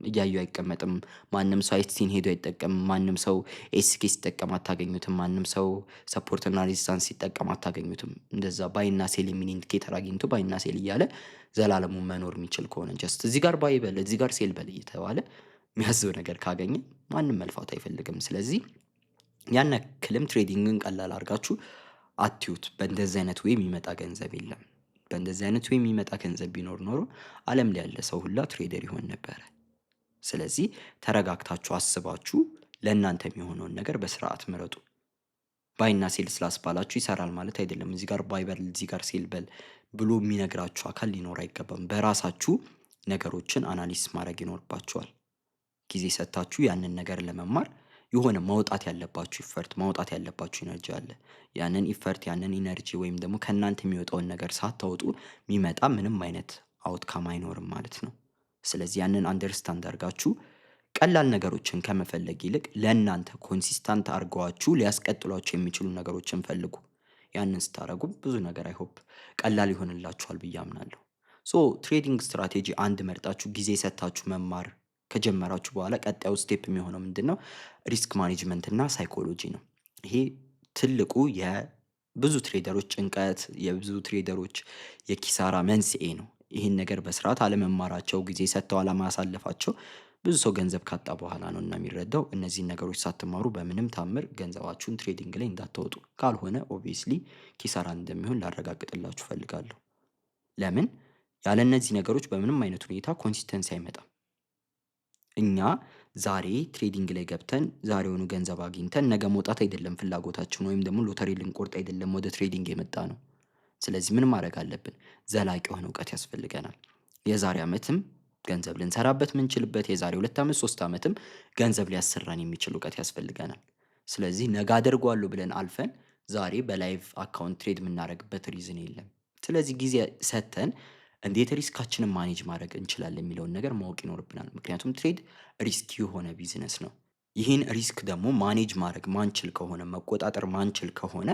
እያዩ አይቀመጥም። ማንም ሰው አይሲቲን ሄዶ አይጠቀምም። ማንም ሰው ኤስኬ ሲጠቀም አታገኙትም። ማንም ሰው ሰፖርትና ሬዚስታንስ ሲጠቀም አታገኙትም። እንደዛ ባይና ሴል የሚል ኢንዲኬተር አግኝቶ ባይና ሴል እያለ ዘላለሙ መኖር የሚችል ከሆነ ጀስት እዚህ ጋር ባይ በል እዚህ ጋር ሴል በል እየተባለ የሚያዘው ነገር ካገኘ ማንም መልፋት አይፈልግም። ስለዚህ ያን ያክልም ትሬዲንግን ቀላል አድርጋችሁ አትዩት። በእንደዚህ አይነት ወይ የሚመጣ ገንዘብ የለም። በእንደዚህ አይነት ወይ የሚመጣ ገንዘብ ቢኖር ኖሮ ዓለም ላይ ያለ ሰው ሁላ ትሬደር ይሆን ነበረ። ስለዚህ ተረጋግታችሁ አስባችሁ ለእናንተ የሚሆነውን ነገር በስርዓት ምረጡ። ባይና ሴል ስላስባላችሁ ይሰራል ማለት አይደለም። እዚህ ጋር ባይ በል እዚህ ጋር ሴል በል ብሎ የሚነግራችሁ አካል ሊኖር አይገባም። በራሳችሁ ነገሮችን አናሊሲስ ማድረግ ይኖርባችኋል። ጊዜ ሰጥታችሁ ያንን ነገር ለመማር የሆነ ማውጣት ያለባችሁ ኢፈርት ማውጣት ያለባችሁ ኢነርጂ አለ። ያንን ኢፈርት ያንን ኢነርጂ ወይም ደግሞ ከእናንተ የሚወጣውን ነገር ሳታወጡ የሚመጣ ምንም አይነት አውትካም አይኖርም ማለት ነው። ስለዚህ ያንን አንደርስታንድ አድርጋችሁ ቀላል ነገሮችን ከመፈለግ ይልቅ ለእናንተ ኮንሲስታንት አድርገዋችሁ ሊያስቀጥሏችሁ የሚችሉ ነገሮችን ፈልጉ። ያንን ስታደርጉ ብዙ ነገር አይሆፕ ቀላል ይሆንላችኋል ብዬ አምናለሁ። ትሬዲንግ ስትራቴጂ አንድ መርጣችሁ ጊዜ ሰጥታችሁ መማር ከጀመራችሁ በኋላ ቀጣዩ ስቴፕ የሚሆነው ምንድነው? ሪስክ ማኔጅመንት እና ሳይኮሎጂ ነው። ይሄ ትልቁ የብዙ ትሬደሮች ጭንቀት፣ የብዙ ትሬደሮች የኪሳራ መንስኤ ነው። ይህን ነገር በስርዓት አለመማራቸው፣ ጊዜ ሰጥተው አለማሳለፋቸው ብዙ ሰው ገንዘብ ካጣ በኋላ ነው እና የሚረዳው። እነዚህን ነገሮች ሳትማሩ በምንም ታምር ገንዘባችሁን ትሬዲንግ ላይ እንዳታወጡ። ካልሆነ ኦብቪየስሊ ኪሳራ እንደሚሆን ላረጋግጥላችሁ ፈልጋለሁ። ለምን? ያለ እነዚህ ነገሮች በምንም አይነት ሁኔታ ኮንሲስተንሲ አይመጣም። እኛ ዛሬ ትሬዲንግ ላይ ገብተን ዛሬውኑ ገንዘብ አግኝተን ነገ መውጣት አይደለም ፍላጎታችን፣ ወይም ደግሞ ሎተሪ ልንቆርጥ አይደለም ወደ ትሬዲንግ የመጣነው። ስለዚህ ምን ማድረግ አለብን? ዘላቂ የሆነ እውቀት ያስፈልገናል። የዛሬ ዓመትም ገንዘብ ልንሰራበት ምንችልበት፣ የዛሬ 2 ዓመት 3 ዓመትም ገንዘብ ሊያሰራን የሚችል እውቀት ያስፈልገናል። ስለዚህ ነገ አደርገዋለሁ ብለን አልፈን ዛሬ በላይቭ አካውንት ትሬድ የምናደርግበት ሪዝን የለም። ስለዚህ ጊዜ ሰጥተን እንዴት ሪስካችንን ማኔጅ ማድረግ እንችላለን የሚለውን ነገር ማወቅ ይኖርብናል። ምክንያቱም ትሬድ ሪስኪ የሆነ ቢዝነስ ነው። ይህን ሪስክ ደግሞ ማኔጅ ማድረግ ማንችል ከሆነ፣ መቆጣጠር ማንችል ከሆነ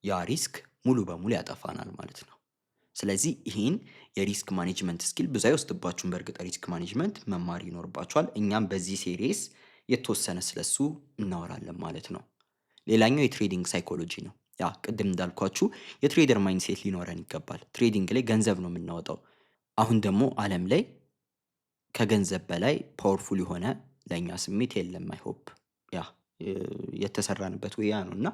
ያ ሪስክ ሙሉ በሙሉ ያጠፋናል ማለት ነው። ስለዚህ ይህን የሪስክ ማኔጅመንት ስኪል ብዙ አይወስድባችሁም። በእርግጥ ሪስክ ማኔጅመንት መማር ይኖርባችኋል። እኛም በዚህ ሴሪስ የተወሰነ ስለሱ እናወራለን ማለት ነው። ሌላኛው የትሬዲንግ ሳይኮሎጂ ነው። ያ ቅድም እንዳልኳችሁ የትሬደር ማይንድሴት ሊኖረን ይገባል። ትሬዲንግ ላይ ገንዘብ ነው የምናወጣው። አሁን ደግሞ ዓለም ላይ ከገንዘብ በላይ ፓወርፉል የሆነ ለእኛ ስሜት የለም። አይ ሆፕ ያ የተሰራንበት ወይ ያ ነው እና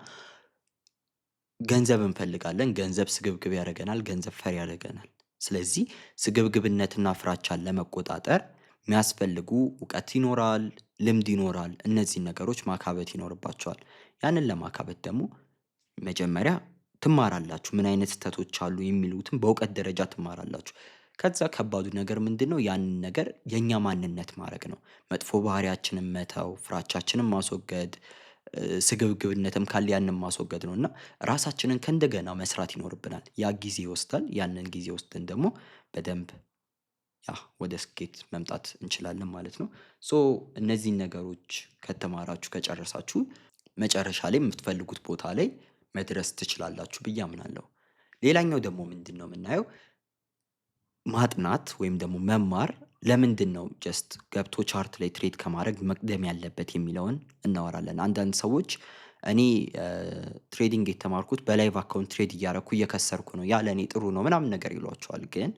ገንዘብ እንፈልጋለን። ገንዘብ ስግብግብ ያደርገናል። ገንዘብ ፈሪ ያደርገናል። ስለዚህ ስግብግብነትና ፍራቻን ለመቆጣጠር የሚያስፈልጉ እውቀት ይኖራል፣ ልምድ ይኖራል። እነዚህን ነገሮች ማካበት ይኖርባቸዋል። ያንን ለማካበት ደግሞ መጀመሪያ ትማራላችሁ። ምን አይነት ስህተቶች አሉ የሚሉትን በእውቀት ደረጃ ትማራላችሁ። ከዛ ከባዱ ነገር ምንድነው? ያንን ነገር የኛ ማንነት ማድረግ ነው። መጥፎ ባህሪያችንን መተው፣ ፍራቻችንን ማስወገድ፣ ስግብግብነትም ካለ ያንን ማስወገድ ነው እና ራሳችንን ከእንደገና መስራት ይኖርብናል። ያ ጊዜ ይወስዳል። ያንን ጊዜ ወስደን ደግሞ በደንብ ያ ወደ ስኬት መምጣት እንችላለን ማለት ነው። ሶ እነዚህን ነገሮች ከተማራችሁ ከጨረሳችሁ መጨረሻ ላይ የምትፈልጉት ቦታ ላይ መድረስ ትችላላችሁ ብዬ አምናለሁ። ሌላኛው ደግሞ ምንድነው የምናየው? ማጥናት ወይም ደግሞ መማር ለምንድነው ጀስት ገብቶ ቻርት ላይ ትሬድ ከማድረግ መቅደም ያለበት የሚለውን እናወራለን። አንዳንድ ሰዎች እኔ ትሬዲንግ የተማርኩት በላይቭ አካውንት ትሬድ እያደረኩ እየከሰርኩ ነው፣ ያ ለእኔ ጥሩ ነው ምናምን ነገር ይሏቸዋል። ግን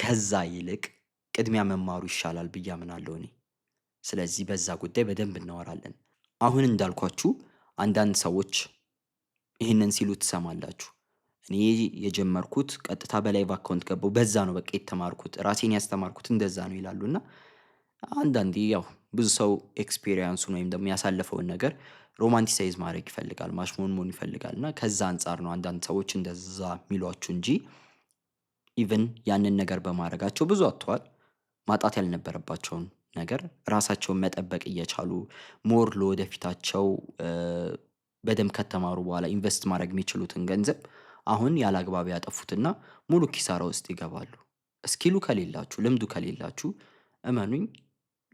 ከዛ ይልቅ ቅድሚያ መማሩ ይሻላል ብዬ አምናለሁ እኔ። ስለዚህ በዛ ጉዳይ በደንብ እናወራለን። አሁን እንዳልኳችሁ አንዳንድ ሰዎች ይህንን ሲሉ ትሰማላችሁ። እኔ የጀመርኩት ቀጥታ በላይቭ አካውንት ገባሁ፣ በዛ ነው በቃ የተማርኩት፣ ራሴን ያስተማርኩት እንደዛ ነው ይላሉ። እና አንዳንዴ ያው ብዙ ሰው ኤክስፔሪያንሱን ወይም ደግሞ ያሳለፈውን ነገር ሮማንቲሳይዝ ማድረግ ይፈልጋል፣ ማሽሞንሞን ይፈልጋል። እና ከዛ አንጻር ነው አንዳንድ ሰዎች እንደዛ የሚሏችሁ እንጂ ኢቭን ያንን ነገር በማድረጋቸው ብዙ አጥተዋል። ማጣት ያልነበረባቸውን ነገር ራሳቸውን መጠበቅ እየቻሉ ሞር ለወደፊታቸው በደንብ ከተማሩ በኋላ ኢንቨስት ማድረግ የሚችሉትን ገንዘብ አሁን ያላግባብ ያጠፉትና ሙሉ ኪሳራ ውስጥ ይገባሉ። ስኪሉ ከሌላችሁ፣ ልምዱ ከሌላችሁ እመኑኝ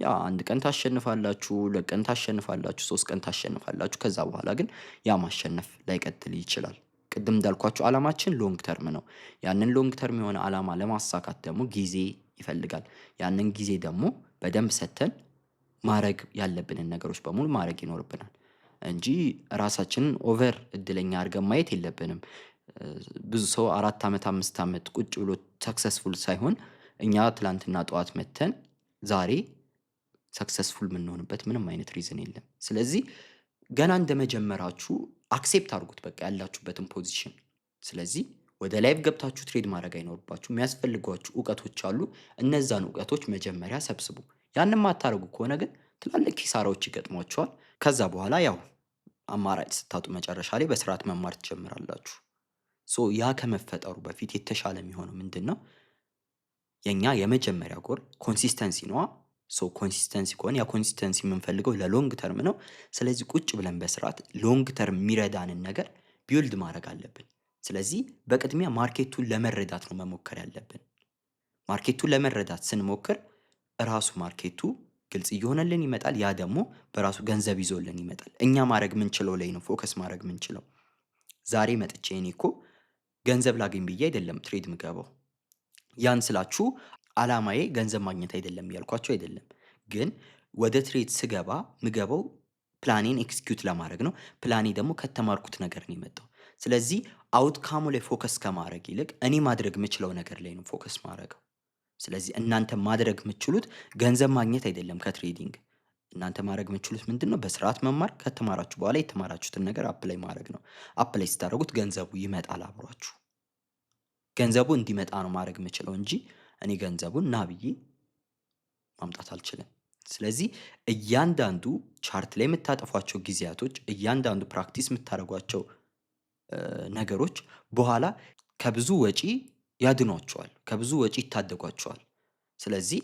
ያ አንድ ቀን ታሸንፋላችሁ፣ 2 ቀን ታሸንፋላችሁ፣ 3 ቀን ታሸንፋላችሁ። ከዛ በኋላ ግን ያ ማሸነፍ ላይቀጥል ይችላል። ቅድም እንዳልኳችሁ ዓላማችን ሎንግ ተርም ነው። ያንን ሎንግ ተርም የሆነ ዓላማ ለማሳካት ደግሞ ጊዜ ይፈልጋል። ያንን ጊዜ ደግሞ በደንብ ሰጥተን ማድረግ ያለብንን ነገሮች በሙሉ ማድረግ ይኖርብናል እንጂ ራሳችንን ኦቨር እድለኛ አድርገን ማየት የለብንም። ብዙ ሰው 4 ዓመት 5 ዓመት ቁጭ ብሎ ሰክሰስፉል ሳይሆን እኛ ትላንትና ጠዋት መተን ዛሬ ሰክሰስፉል የምንሆንበት ምንም አይነት ሪዝን የለም። ስለዚህ ገና እንደመጀመራችሁ አክሴፕት አድርጉት በቃ ያላችሁበትን ፖዚሽን። ስለዚህ ወደ ላይቭ ገብታችሁ ትሬድ ማድረግ አይኖርባችሁ። የሚያስፈልጓችሁ እውቀቶች አሉ። እነዛን እውቀቶች መጀመሪያ ሰብስቡ። ያንን ማታደርጉ ከሆነ ግን ትላልቅ ኪሳራዎች ይገጥሟቸዋል። ከዛ በኋላ ያው አማራጭ ስታጡ መጨረሻ ላይ በስርዓት መማር ትጀምራላችሁ። ሶ ያ ከመፈጠሩ በፊት የተሻለ የሚሆነው ምንድን ነው? የኛ የመጀመሪያ ጎል ኮንሲስተንሲ ነዋ። ሶ ኮንሲስተንሲ ከሆነ ያ ኮንሲስተንሲ የምንፈልገው ለሎንግ ተርም ነው። ስለዚህ ቁጭ ብለን በስርዓት ሎንግ ተርም የሚረዳንን ነገር ቢውልድ ማድረግ አለብን። ስለዚህ በቅድሚያ ማርኬቱን ለመረዳት ነው መሞከር ያለብን። ማርኬቱን ለመረዳት ስንሞክር ራሱ ማርኬቱ ግልጽ እየሆነልን ይመጣል። ያ ደግሞ በራሱ ገንዘብ ይዞልን ይመጣል። እኛ ማድረግ ምንችለው ላይ ነው ፎከስ ማድረግ ምንችለው። ዛሬ መጥቼ እኔ እኮ ገንዘብ ላገኝ ብዬ አይደለም ትሬድ ምገባው። ያን ስላችሁ ዓላማዬ ገንዘብ ማግኘት አይደለም እያልኳችሁ አይደለም። ግን ወደ ትሬድ ስገባ ምገባው ፕላኔን ኤክስኪዩት ለማድረግ ነው። ፕላኔ ደግሞ ከተማርኩት ነገር ነው የመጣው። ስለዚህ አውትካሙ ላይ ፎከስ ከማድረግ ይልቅ እኔ ማድረግ የምችለው ነገር ላይ ነው ፎከስ ማድረገው። ስለዚህ እናንተ ማድረግ የምትችሉት ገንዘብ ማግኘት አይደለም ከትሬዲንግ። እናንተ ማድረግ የምትችሉት ምንድነው? በስርዓት መማር፣ ከተማራችሁ በኋላ የተማራችሁትን ነገር አፕላይ ማድረግ ነው። አፕላይ ስታደርጉት ገንዘቡ ይመጣል አብሯችሁ። ገንዘቡ እንዲመጣ ነው ማድረግ የምችለው እንጂ እኔ ገንዘቡን ና ብዬ ማምጣት አልችልም። ስለዚህ እያንዳንዱ ቻርት ላይ የምታጠፏቸው ጊዜያቶች፣ እያንዳንዱ ፕራክቲስ የምታደርጓቸው ነገሮች በኋላ ከብዙ ወጪ ያድኗቸዋል፣ ከብዙ ወጪ ይታደጓቸዋል። ስለዚህ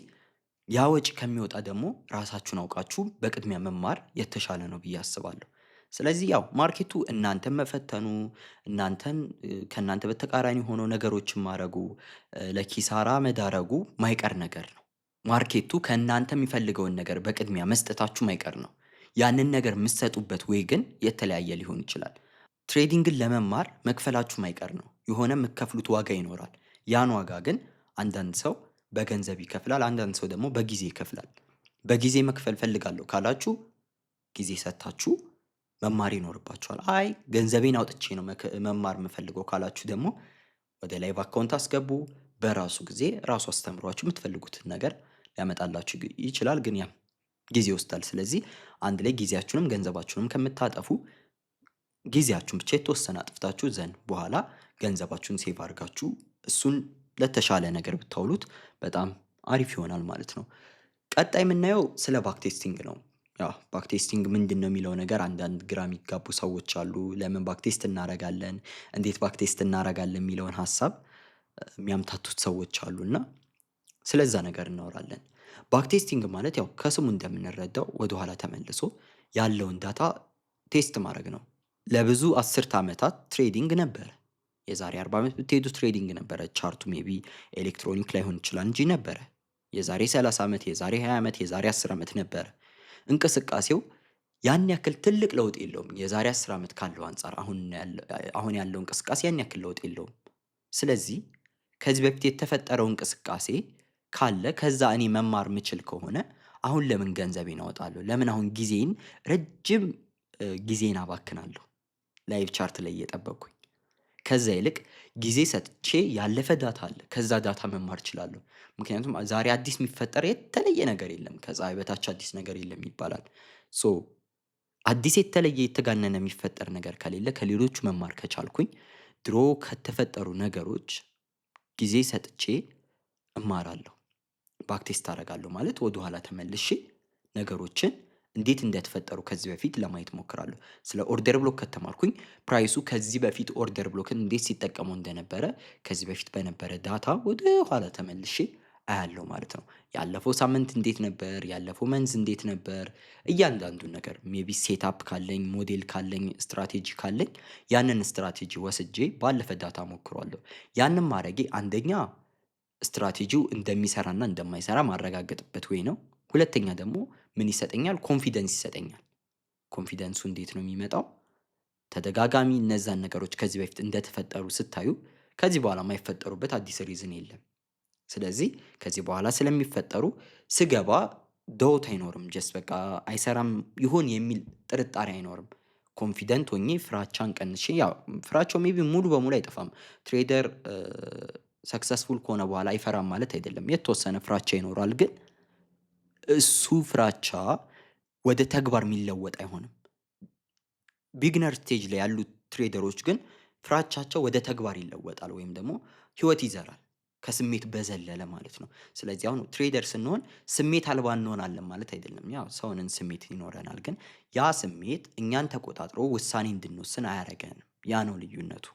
ያ ወጪ ከሚወጣ ደግሞ ራሳችሁን አውቃችሁ በቅድሚያ መማር የተሻለ ነው ብዬ አስባለሁ። ስለዚህ ያው ማርኬቱ እናንተን መፈተኑ፣ እናንተን ከእናንተ በተቃራኒ ሆኖ ነገሮችን ማድረጉ፣ ለኪሳራ መዳረጉ ማይቀር ነገር ነው። ማርኬቱ ከእናንተ የሚፈልገውን ነገር በቅድሚያ መስጠታችሁ ማይቀር ነው። ያንን ነገር የምትሰጡበት ወይ ግን የተለያየ ሊሆን ይችላል። ትሬዲንግን ለመማር መክፈላችሁ ማይቀር ነው። የሆነ የምትከፍሉት ዋጋ ይኖራል። ያን ዋጋ ግን አንዳንድ ሰው በገንዘብ ይከፍላል፣ አንዳንድ ሰው ደግሞ በጊዜ ይከፍላል። በጊዜ መክፈል ፈልጋለሁ ካላችሁ ጊዜ ሰጥታችሁ መማር ይኖርባችኋል። አይ ገንዘቤን አውጥቼ ነው መማር የምፈልገው ካላችሁ ደግሞ ወደ ላይቭ አካውንት አስገቡ። በራሱ ጊዜ ራሱ አስተምሯችሁ የምትፈልጉትን ነገር ሊያመጣላችሁ ይችላል። ግን ያም ጊዜ ይወስዳል። ስለዚህ አንድ ላይ ጊዜያችሁንም ገንዘባችሁንም ከምታጠፉ ጊዜያችሁን ብቻ የተወሰነ አጥፍታችሁ ዘንድ በኋላ ገንዘባችሁን ሴቭ አድርጋችሁ እሱን ለተሻለ ነገር ብታውሉት በጣም አሪፍ ይሆናል ማለት ነው። ቀጣይ የምናየው ስለ ባክቴስቲንግ ነው። ያው ባክቴስቲንግ ምንድን ነው የሚለው ነገር አንዳንድ ግራ የሚጋቡ ሰዎች አሉ። ለምን ባክቴስት እናረጋለን፣ እንዴት ባክቴስት እናረጋለን የሚለውን ሀሳብ የሚያምታቱት ሰዎች አሉ እና ስለዛ ነገር እናወራለን። ባክቴስቲንግ ማለት ያው ከስሙ እንደምንረዳው ወደኋላ ተመልሶ ያለውን ዳታ ቴስት ማድረግ ነው። ለብዙ አስርተ ዓመታት ትሬዲንግ ነበረ። የዛሬ 40 ዓመት ብትሄዱ ትሬዲንግ ነበረ። ቻርቱ ሜቢ ኤሌክትሮኒክ ላይሆን ይችላል እንጂ ነበረ። የዛሬ 30 ዓመት፣ የዛሬ 20 ዓመት፣ የዛሬ 10 ዓመት ነበረ። እንቅስቃሴው ያን ያክል ትልቅ ለውጥ የለውም። የዛሬ 10 ዓመት ካለው አንጻር አሁን ያለው እንቅስቃሴ ያን ያክል ለውጥ የለውም። ስለዚህ ከዚህ በፊት የተፈጠረው እንቅስቃሴ ካለ ከዛ እኔ መማር ምችል ከሆነ አሁን ለምን ገንዘቤን አወጣለሁ? ለምን አሁን ጊዜን ረጅም ጊዜን አባክናለሁ ላይቭ ቻርት ላይ እየጠበቅኩኝ? ከዛ ይልቅ ጊዜ ሰጥቼ ያለፈ ዳታ አለ፣ ከዛ ዳታ መማር እችላለሁ። ምክንያቱም ዛሬ አዲስ የሚፈጠር የተለየ ነገር የለም፣ ከፀሐይ በታች አዲስ ነገር የለም ይባላል። ሶ አዲስ የተለየ የተጋነነ የሚፈጠር ነገር ከሌለ ከሌሎቹ መማር ከቻልኩኝ ድሮ ከተፈጠሩ ነገሮች ጊዜ ሰጥቼ እማራለሁ። ባክቴስት አደርጋለሁ ማለት ወደኋላ ተመልሼ ነገሮችን እንዴት እንደተፈጠሩ ከዚህ በፊት ለማየት ሞክራለሁ። ስለ ኦርደር ብሎክ ከተማርኩኝ ፕራይሱ ከዚህ በፊት ኦርደር ብሎክን እንዴት ሲጠቀሙ እንደነበረ ከዚህ በፊት በነበረ ዳታ ወደ ኋላ ተመልሼ አያለሁ ማለት ነው። ያለፈው ሳምንት እንዴት ነበር፣ ያለፈው መንዝ እንዴት ነበር፣ እያንዳንዱን ነገር ሜቢ ሴትአፕ ካለኝ፣ ሞዴል ካለኝ፣ ስትራቴጂ ካለኝ ያንን ስትራቴጂ ወስጄ ባለፈ ዳታ ሞክሯለሁ። ያንን ማድረጌ አንደኛ ስትራቴጂው እንደሚሰራና እንደማይሰራ ማረጋገጥበት ወይ ነው። ሁለተኛ ደግሞ ምን ይሰጠኛል? ኮንፊደንስ ይሰጠኛል። ኮንፊደንሱ እንዴት ነው የሚመጣው? ተደጋጋሚ እነዛን ነገሮች ከዚህ በፊት እንደተፈጠሩ ስታዩ ከዚህ በኋላ የማይፈጠሩበት አዲስ ሪዝን የለም። ስለዚህ ከዚህ በኋላ ስለሚፈጠሩ ስገባ ዶውት አይኖርም። ጀስት በቃ አይሰራም ይሆን የሚል ጥርጣሬ አይኖርም። ኮንፊደንት ሆኜ ፍራቻን ቀንሼ፣ ያው ፍራቻው ሜቢ ሙሉ በሙሉ አይጠፋም። ትሬደር ሰክሰስፉል ከሆነ በኋላ አይፈራም ማለት አይደለም። የተወሰነ ፍራቻ ይኖራል፣ ግን እሱ ፍራቻ ወደ ተግባር የሚለወጥ አይሆንም። ቢግነር ስቴጅ ላይ ያሉት ትሬደሮች ግን ፍራቻቸው ወደ ተግባር ይለወጣል ወይም ደግሞ ህይወት ይዘራል፣ ከስሜት በዘለለ ማለት ነው። ስለዚህ አሁን ትሬደር ስንሆን ስሜት አልባ እንሆናለን ማለት አይደለም። ያው ሰውንን ስሜት ይኖረናል፣ ግን ያ ስሜት እኛን ተቆጣጥሮ ውሳኔ እንድንወስን አያረገንም። ያ ነው ልዩነቱ።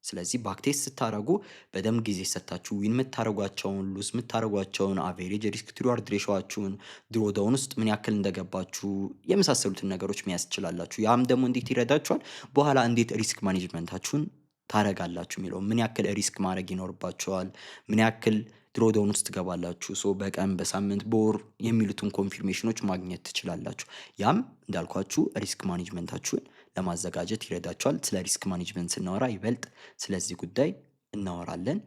ስለዚህ ባክቴስት ስታደርጉ በደንብ ጊዜ ሰጥታችሁ ዊን የምታደርጓቸውን፣ ሉዝ የምታደርጓቸውን፣ አቬሬጅ ሪስክ ቱ ሪዋርድ ሬሾዋችሁን፣ ድሮዳውን ውስጥ ምን ያክል እንደገባችሁ የመሳሰሉትን ነገሮች መያዝ ትችላላችሁ። ያም ደግሞ እንዴት ይረዳችኋል? በኋላ እንዴት ሪስክ ማኔጅመንታችሁን ታረጋላችሁ የሚለው ምን ያክል ሪስክ ማድረግ ይኖርባችኋል፣ ምን ያክል ድሮዳውን ውስጥ ትገባላችሁ፣ በቀን በሳምንት በወር የሚሉትን ኮንፊርሜሽኖች ማግኘት ትችላላችሁ። ያም እንዳልኳችሁ ሪስክ ማኔጅመንታችሁን ለማዘጋጀት ይረዳችኋል። ስለ ሪስክ ማኔጅመንት ስናወራ ይበልጥ ስለዚህ ጉዳይ እናወራለን።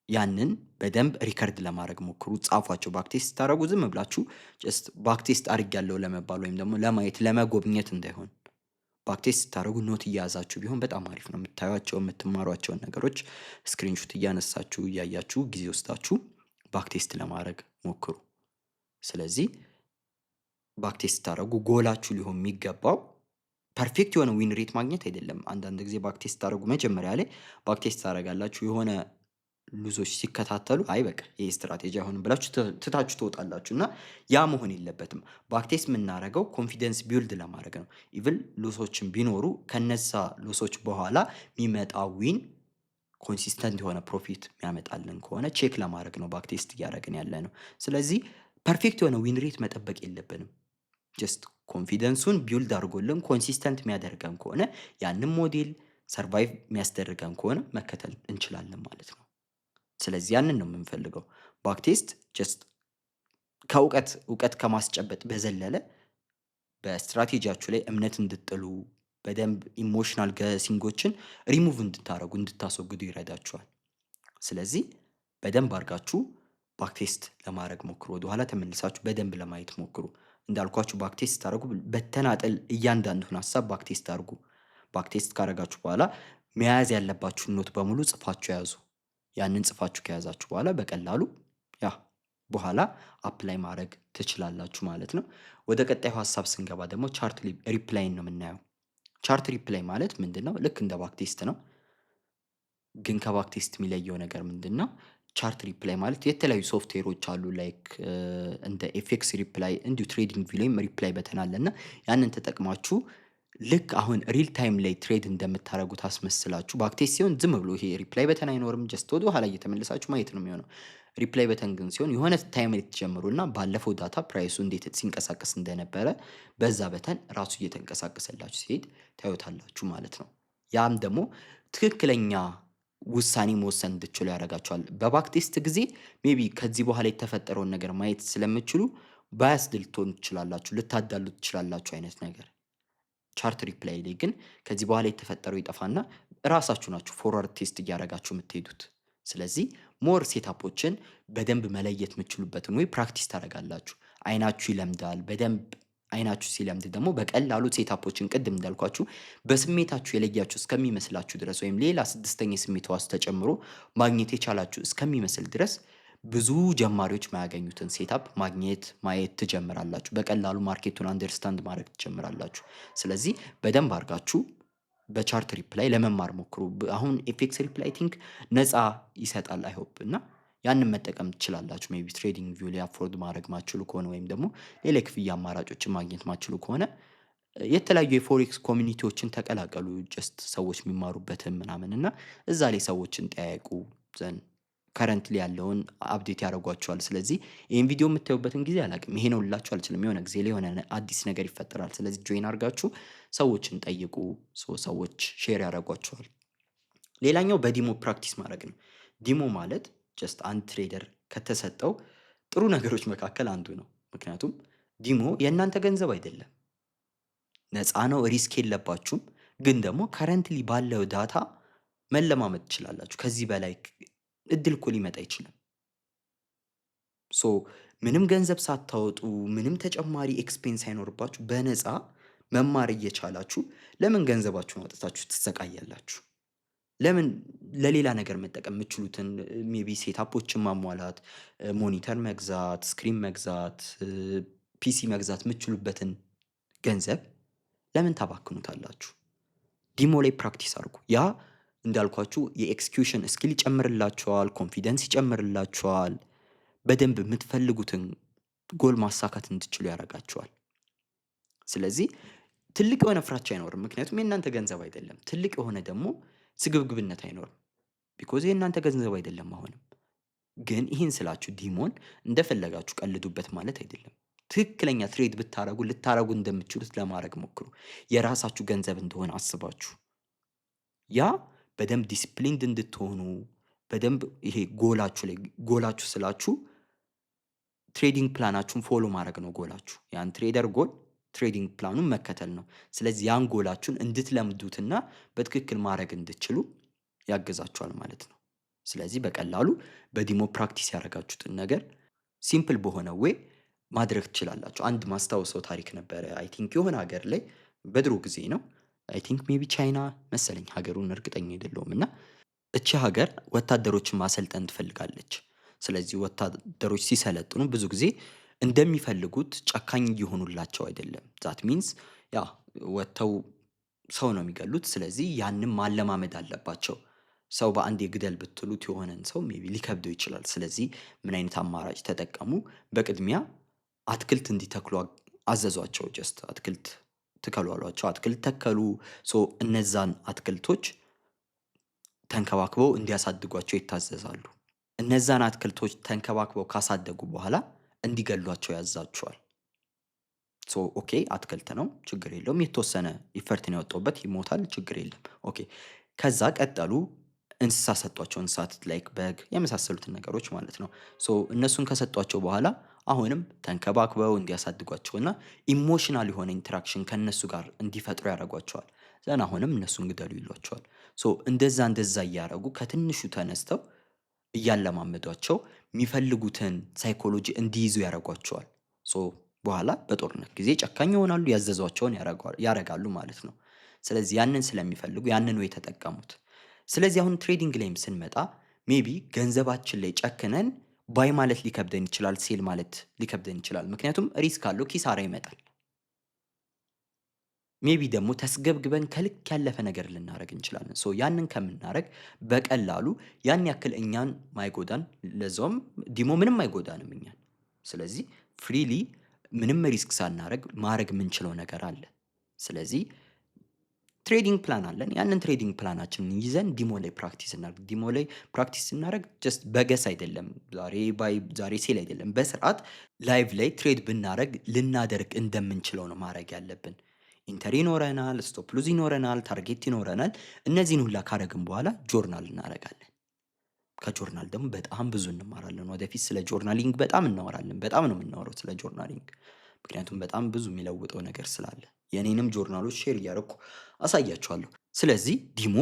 ያንን በደንብ ሪከርድ ለማድረግ ሞክሩ፣ ጻፏቸው። ባክቴስት ስታደርጉ ዝም ብላችሁ ጀስት ባክቴስት አድርጌያለሁ ለመባል ወይም ደግሞ ለማየት ለመጎብኘት እንዳይሆን። ባክቴስት ስታደርጉ ኖት እያያዛችሁ ቢሆን በጣም አሪፍ ነው። የምታዩቸው የምትማሯቸውን ነገሮች ስክሪንሹት እያነሳችሁ እያያችሁ ጊዜ ወስዳችሁ ባክቴስት ለማድረግ ሞክሩ። ስለዚህ ባክቴስት ስታደርጉ ጎላችሁ ሊሆን የሚገባው ፐርፌክት የሆነ ዊን ሬት ማግኘት አይደለም። አንዳንድ ጊዜ ባክቴስት ስታደርጉ መጀመሪያ ላይ ባክቴስት ታደርጋላችሁ፣ የሆነ ሉዞች ሲከታተሉ አይ በቃ ይሄ ስትራቴጂ አይሆንም ብላችሁ ትታችሁ ትወጣላችሁ። እና ያ መሆን የለበትም። ባክቴስት የምናደርገው ኮንፊደንስ ቢውልድ ለማድረግ ነው። ኢቭን ሉሶችን ቢኖሩ ከነዛ ሉሶች በኋላ የሚመጣ ዊን ኮንሲስተንት የሆነ ፕሮፊት የሚያመጣልን ከሆነ ቼክ ለማድረግ ነው ባክቴስት እያደረግን ያለ ነው። ስለዚህ ፐርፌክት የሆነ ዊን ሬት መጠበቅ የለብንም። ጀስት ኮንፊደንሱን ቢውልድ አድርጎልን ኮንሲስተንት የሚያደርገን ከሆነ ያንን ሞዴል ሰርቫይቭ የሚያስደርገን ከሆነ መከተል እንችላለን ማለት ነው። ስለዚህ ያንን ነው የምንፈልገው። ባክቴስት ጀስት እውቀት ከማስጨበጥ በዘለለ በስትራቴጂያችሁ ላይ እምነት እንድጥሉ በደንብ ኢሞሽናል ገሲንጎችን ሪሙቭ እንድታደርጉ እንድታስወግዱ ይረዳችኋል። ስለዚህ በደንብ አድርጋችሁ ባክቴስት ለማድረግ ሞክሩ። ወደኋላ ተመልሳችሁ በደንብ ለማየት ሞክሩ። እንዳልኳችሁ ባክቴስት ታደርጉ በተናጠል እያንዳንዱን ሀሳብ ባክቴስት አድርጉ። ባክቴስት ካደረጋችሁ በኋላ መያዝ ያለባችሁን ኖት በሙሉ ጽፋችሁ ያዙ። ያንን ጽፋችሁ ከያዛችሁ በኋላ በቀላሉ በኋላ አፕላይ ማድረግ ትችላላችሁ ማለት ነው። ወደ ቀጣዩ ሀሳብ ስንገባ ደግሞ ቻርት ሪፕላይን ነው የምናየው። ቻርት ሪፕላይ ማለት ምንድን ነው? ልክ እንደ ባክቴስት ነው፣ ግን ከባክቴስት የሚለየው ነገር ምንድን ነው? ቻርት ሪፕላይ ማለት የተለያዩ ሶፍትዌሮች አሉ ላይክ እንደ ኤፌክስ ሪፕላይ እንዲሁ ትሬዲንግ ቪው ላይም ሪፕላይ በተን አለ እና ያንን ተጠቅማችሁ ልክ አሁን ሪል ታይም ላይ ትሬድ እንደምታደርጉት አስመስላችሁ ባክቴስት ሲሆን ዝም ብሎ ይሄ ሪፕላይ በተን አይኖርም። ጀስት ወደ ኋላ እየተመለሳችሁ ማየት ነው የሚሆነው። ሪፕላይ በተን ግን ሲሆን የሆነ ታይም ላይ ትጀምሩና ባለፈው ዳታ ፕራይሱ እንዴት ሲንቀሳቀስ እንደነበረ በዛ በተን ራሱ እየተንቀሳቀሰላችሁ ሲሄድ ታዩታላችሁ ማለት ነው። ያም ደግሞ ትክክለኛ ውሳኔ መወሰን እንድችሉ ያደርጋችኋል። በባክቴስት ጊዜ ሜቢ ከዚህ በኋላ የተፈጠረውን ነገር ማየት ስለምችሉ ባያስድ ልትሆኑ ትችላላችሁ፣ ልታዳሉ ትችላላችሁ አይነት ነገር። ቻርት ሪፕላይ ላይ ግን ከዚህ በኋላ የተፈጠረው ይጠፋና ራሳችሁ ናችሁ ፎርዋርድ ቴስት እያደረጋችሁ የምትሄዱት። ስለዚህ ሞር ሴታፖችን በደንብ መለየት የምትችሉበትን ወይ ፕራክቲስ ታደርጋላችሁ። አይናችሁ ይለምዳል። በደንብ አይናችሁ ሲለምድ ደግሞ በቀላሉ ሴታፖችን ቅድም እንዳልኳችሁ በስሜታችሁ የለያችሁ እስከሚመስላችሁ ድረስ ወይም ሌላ ስድስተኛ የስሜት ሕዋስ ተጨምሮ ማግኘት የቻላችሁ እስከሚመስል ድረስ ብዙ ጀማሪዎች ማያገኙትን ሴታፕ ማግኘት ማየት ትጀምራላችሁ። በቀላሉ ማርኬቱን አንደርስታንድ ማድረግ ትጀምራላችሁ። ስለዚህ በደንብ አድርጋችሁ በቻርት ሪፕላይ ለመማር ሞክሩ። አሁን ኤፌክስ ሪፕላይ ቲንክ ነፃ ይሰጣል አይሆፕ እና ያንን መጠቀም ትችላላችሁ። ሜቢ ትሬዲንግ ቪው ላይ አፎርድ ማድረግ ማችሉ ከሆነ ወይም ደግሞ ሌላ የክፍያ አማራጮችን ማግኘት ማችሉ ከሆነ የተለያዩ የፎሬክስ ኮሚኒቲዎችን ተቀላቀሉ። ጀስት ሰዎች የሚማሩበትን ምናምን እና እዛ ላይ ሰዎችን ጠያይቁ ዘንድ ከረንትሊ ያለውን አፕዴት ያደርጓቸዋል። ስለዚህ ይህን ቪዲዮ የምታዩበትን ጊዜ አላውቅም፣ ይሄ ነው ልላችሁ አልችልም። የሆነ ጊዜ ላይ የሆነ አዲስ ነገር ይፈጠራል። ስለዚህ ጆይን አድርጋችሁ ሰዎችን ጠይቁ፣ ሰዎች ሼር ያደርጓቸዋል። ሌላኛው በዲሞ ፕራክቲስ ማድረግ ነው። ዲሞ ማለት ጀስት አንድ ትሬደር ከተሰጠው ጥሩ ነገሮች መካከል አንዱ ነው። ምክንያቱም ዲሞ የእናንተ ገንዘብ አይደለም፣ ነፃ ነው፣ ሪስክ የለባችሁም። ግን ደግሞ ከረንትሊ ባለው ዳታ መለማመድ ትችላላችሁ። ከዚህ በላይ እድል እኮ ሊመጣ አይችልም። ምንም ገንዘብ ሳታወጡ ምንም ተጨማሪ ኤክስፔንስ አይኖርባችሁ በነፃ መማር እየቻላችሁ ለምን ገንዘባችሁን አውጥታችሁ ትሰቃያላችሁ? ለምን ለሌላ ነገር መጠቀም የምችሉትን ሜቢ ሴታፖችን ማሟላት፣ ሞኒተር መግዛት፣ ስክሪን መግዛት፣ ፒሲ መግዛት የምችሉበትን ገንዘብ ለምን ታባክኑታላችሁ? ዲሞ ላይ ፕራክቲስ አድርጉ። ያ እንዳልኳችሁ የኤክስኪዩሽን ስኪል ይጨምርላችኋል፣ ኮንፊደንስ ይጨምርላችኋል። በደንብ የምትፈልጉትን ጎል ማሳካት እንድችሉ ያደርጋችኋል። ስለዚህ ትልቅ የሆነ ፍራቻ አይኖርም፣ ምክንያቱም የእናንተ ገንዘብ አይደለም። ትልቅ የሆነ ደግሞ ስግብግብነት አይኖርም፣ ቢኮዝ የእናንተ ገንዘብ አይደለም። አሁንም ግን ይህን ስላችሁ ዲሞን እንደፈለጋችሁ ቀልዱበት ማለት አይደለም። ትክክለኛ ትሬድ ብታረጉ ልታረጉ እንደምትችሉት ለማድረግ ሞክሩ። የራሳችሁ ገንዘብ እንደሆነ አስባችሁ ያ በደንብ ዲሲፕሊንድ እንድትሆኑ በደንብ ይሄ ጎላችሁ ስላችሁ ትሬዲንግ ፕላናችሁን ፎሎ ማድረግ ነው ጎላችሁ። ያን ትሬደር ጎል ትሬዲንግ ፕላኑን መከተል ነው። ስለዚህ ያን ጎላችሁን እንድትለምዱትና በትክክል ማድረግ እንድትችሉ ያግዛችኋል ማለት ነው። ስለዚህ በቀላሉ በዲሞ ፕራክቲስ ያደረጋችሁትን ነገር ሲምፕል በሆነ ዌይ ማድረግ ትችላላችሁ። አንድ ማስታወሰው ታሪክ ነበረ። አይ ቲንክ የሆነ ሀገር ላይ በድሮ ጊዜ ነው። አይ ቲንክ ሜቢ ቻይና መሰለኝ፣ ሀገሩን እርግጠኛ አይደለሁም። እና እቺ ሀገር ወታደሮችን ማሰልጠን ትፈልጋለች። ስለዚህ ወታደሮች ሲሰለጥኑ ብዙ ጊዜ እንደሚፈልጉት ጨካኝ እየሆኑላቸው አይደለም። ዛት ሚንስ ወጥተው ሰው ነው የሚገሉት። ስለዚህ ያንም ማለማመድ አለባቸው። ሰው በአንዴ ግደል ብትሉት የሆነን ሰው ሜቢ ሊከብደው ይችላል። ስለዚህ ምን አይነት አማራጭ ተጠቀሙ? በቅድሚያ አትክልት እንዲተክሉ አዘዟቸው። ጀስት አትክልት ትከሉ አሏቸው። አትክልት ተከሉ። ሶ እነዛን አትክልቶች ተንከባክበው እንዲያሳድጓቸው ይታዘዛሉ። እነዛን አትክልቶች ተንከባክበው ካሳደጉ በኋላ እንዲገሏቸው ያዛቸዋል። ሶ ኦኬ አትክልት ነው ችግር የለውም። የተወሰነ ኢፈርት ነው ያወጣውበት ይሞታል ችግር የለም። ኦኬ ከዛ ቀጠሉ እንስሳ ሰጧቸው። እንስሳት ላይክ በግ የመሳሰሉትን ነገሮች ማለት ነው። ሶ እነሱን ከሰጧቸው በኋላ አሁንም ተንከባክበው እንዲያሳድጓቸውና ኢሞሽናል የሆነ ኢንተራክሽን ከእነሱ ጋር እንዲፈጥሩ ያደርጓቸዋል። ዘን አሁንም እነሱን ግደሉ ይሏቸዋል። ሶ እንደዛ እያደረጉ ከትንሹ ተነስተው እያለማመዷቸው የሚፈልጉትን ሳይኮሎጂ እንዲይዙ ያደርጓቸዋል። ሶ በኋላ በጦርነት ጊዜ ጨካኝ ይሆናሉ፣ ያዘዟቸውን ያደርጋሉ ማለት ነው። ስለዚህ ያንን ስለሚፈልጉ ያንን ነው የተጠቀሙት። ስለዚህ አሁን ትሬዲንግ ላይም ስንመጣ ሜቢ ገንዘባችን ላይ ጨክነን ባይ ማለት ሊከብደን ይችላል፣ ሴል ማለት ሊከብደን ይችላል። ምክንያቱም ሪስክ አለው፣ ኪሳራ ይመጣል። ሜቢ ደግሞ ተስገብግበን ከልክ ያለፈ ነገር ልናደርግ እንችላለን። ሶ ያንን ከምናደርግ በቀላሉ ያን ያክል እኛን ማይጎዳን፣ ለዛውም ዲሞ ምንም አይጎዳንም እኛን። ስለዚህ ፍሪሊ ምንም ሪስክ ሳናደርግ ማድረግ የምንችለው ነገር አለ። ስለዚህ ትሬዲንግ ፕላን አለን። ያንን ትሬዲንግ ፕላናችንን ይዘን ዲሞ ላይ ፕራክቲስ እናደርግ። ዲሞ ላይ ፕራክቲስ ስናደርግ ጀስት በገስ አይደለም፣ ዛሬ ባይ ዛሬ ሴል አይደለም። በስርዓት ላይቭ ላይ ትሬድ ብናደርግ ልናደርግ እንደምንችለው ነው ማድረግ ያለብን። ኢንተር ይኖረናል፣ ስቶፕ ሉዝ ይኖረናል፣ ታርጌት ይኖረናል። እነዚህን ሁላ ካረግን በኋላ ጆርናል እናደርጋለን። ከጆርናል ደግሞ በጣም ብዙ እንማራለን። ወደፊት ስለ ጆርናሊንግ በጣም እናወራለን። በጣም ነው የምናወራው ስለ ጆርናሊንግ፣ ምክንያቱም በጣም ብዙ የሚለውጠው ነገር ስላለ የኔንም ጆርናሎች ሼር እያደረኩ አሳያችኋለሁ። ስለዚህ ዲሞ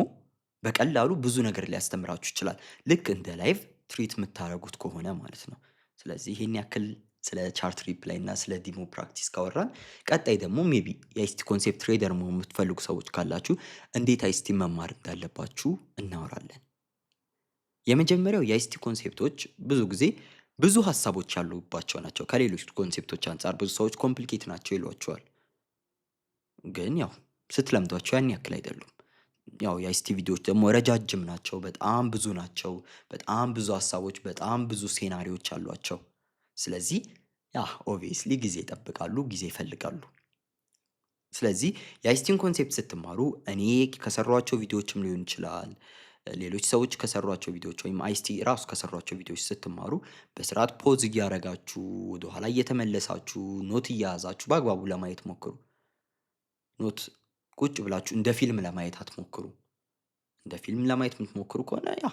በቀላሉ ብዙ ነገር ሊያስተምራችሁ ይችላል፣ ልክ እንደ ላይቭ ትሪት የምታደርጉት ከሆነ ማለት ነው። ስለዚህ ይሄን ያክል ስለ ቻርት ሪፕላይ እና ስለ ዲሞ ፕራክቲስ ካወራን፣ ቀጣይ ደግሞ ሜቢ የአይሲቲ ኮንሴፕት ትሬደር መሆን የምትፈልጉ ሰዎች ካላችሁ እንዴት አይሲቲ መማር እንዳለባችሁ እናወራለን። የመጀመሪያው የአይሲቲ ኮንሴፕቶች ብዙ ጊዜ ብዙ ሀሳቦች ያሉባቸው ናቸው። ከሌሎች ኮንሴፕቶች አንጻር ብዙ ሰዎች ኮምፕሊኬት ናቸው ይሏቸዋል። ግን ያው ስትለምዷቸው ያን ያክል አይደሉም። ያው የአይሲቲ ቪዲዮዎች ደግሞ ረጃጅም ናቸው፣ በጣም ብዙ ናቸው፣ በጣም ብዙ ሀሳቦች፣ በጣም ብዙ ሴናሪዎች አሏቸው። ስለዚህ ያ ኦብቪየስሊ ጊዜ ይጠብቃሉ፣ ጊዜ ይፈልጋሉ። ስለዚህ የአይሲቲን ኮንሴፕት ስትማሩ እኔ ከሰሯቸው ቪዲዮዎችም ሊሆን ይችላል፣ ሌሎች ሰዎች ከሰሯቸው ቪዲዮዎች ወይም አይሲቲ ራሱ ከሰሯቸው ቪዲዮዎች ስትማሩ በስርዓት ፖዝ እያደረጋችሁ ወደኋላ እየተመለሳችሁ ኖት እያያዛችሁ በአግባቡ ለማየት ሞክሩ። ኖት ቁጭ ብላችሁ እንደ ፊልም ለማየት አትሞክሩ። እንደ ፊልም ለማየት የምትሞክሩ ከሆነ ያ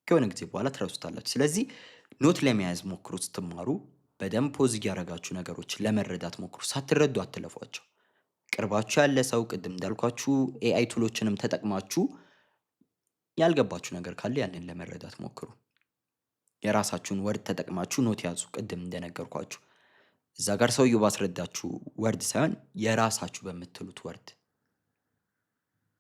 ከሆነ ጊዜ በኋላ ትረሱታላችሁ። ስለዚህ ኖት ለመያዝ ሞክሩ። ስትማሩ በደንብ ፖዝ እያደረጋችሁ ነገሮችን ለመረዳት ሞክሩ። ሳትረዱ አትለፏቸው። ቅርባችሁ ያለ ሰው ቅድም እንዳልኳችሁ ኤአይ ቱሎችንም ተጠቅማችሁ ያልገባችሁ ነገር ካለ ያንን ለመረዳት ሞክሩ። የራሳችሁን ወርድ ተጠቅማችሁ ኖት ያዙ። ቅድም እንደነገርኳችሁ እዛ ጋር ሰውየው ባስረዳችሁ ወርድ ሳይሆን የራሳችሁ በምትሉት ወርድ፣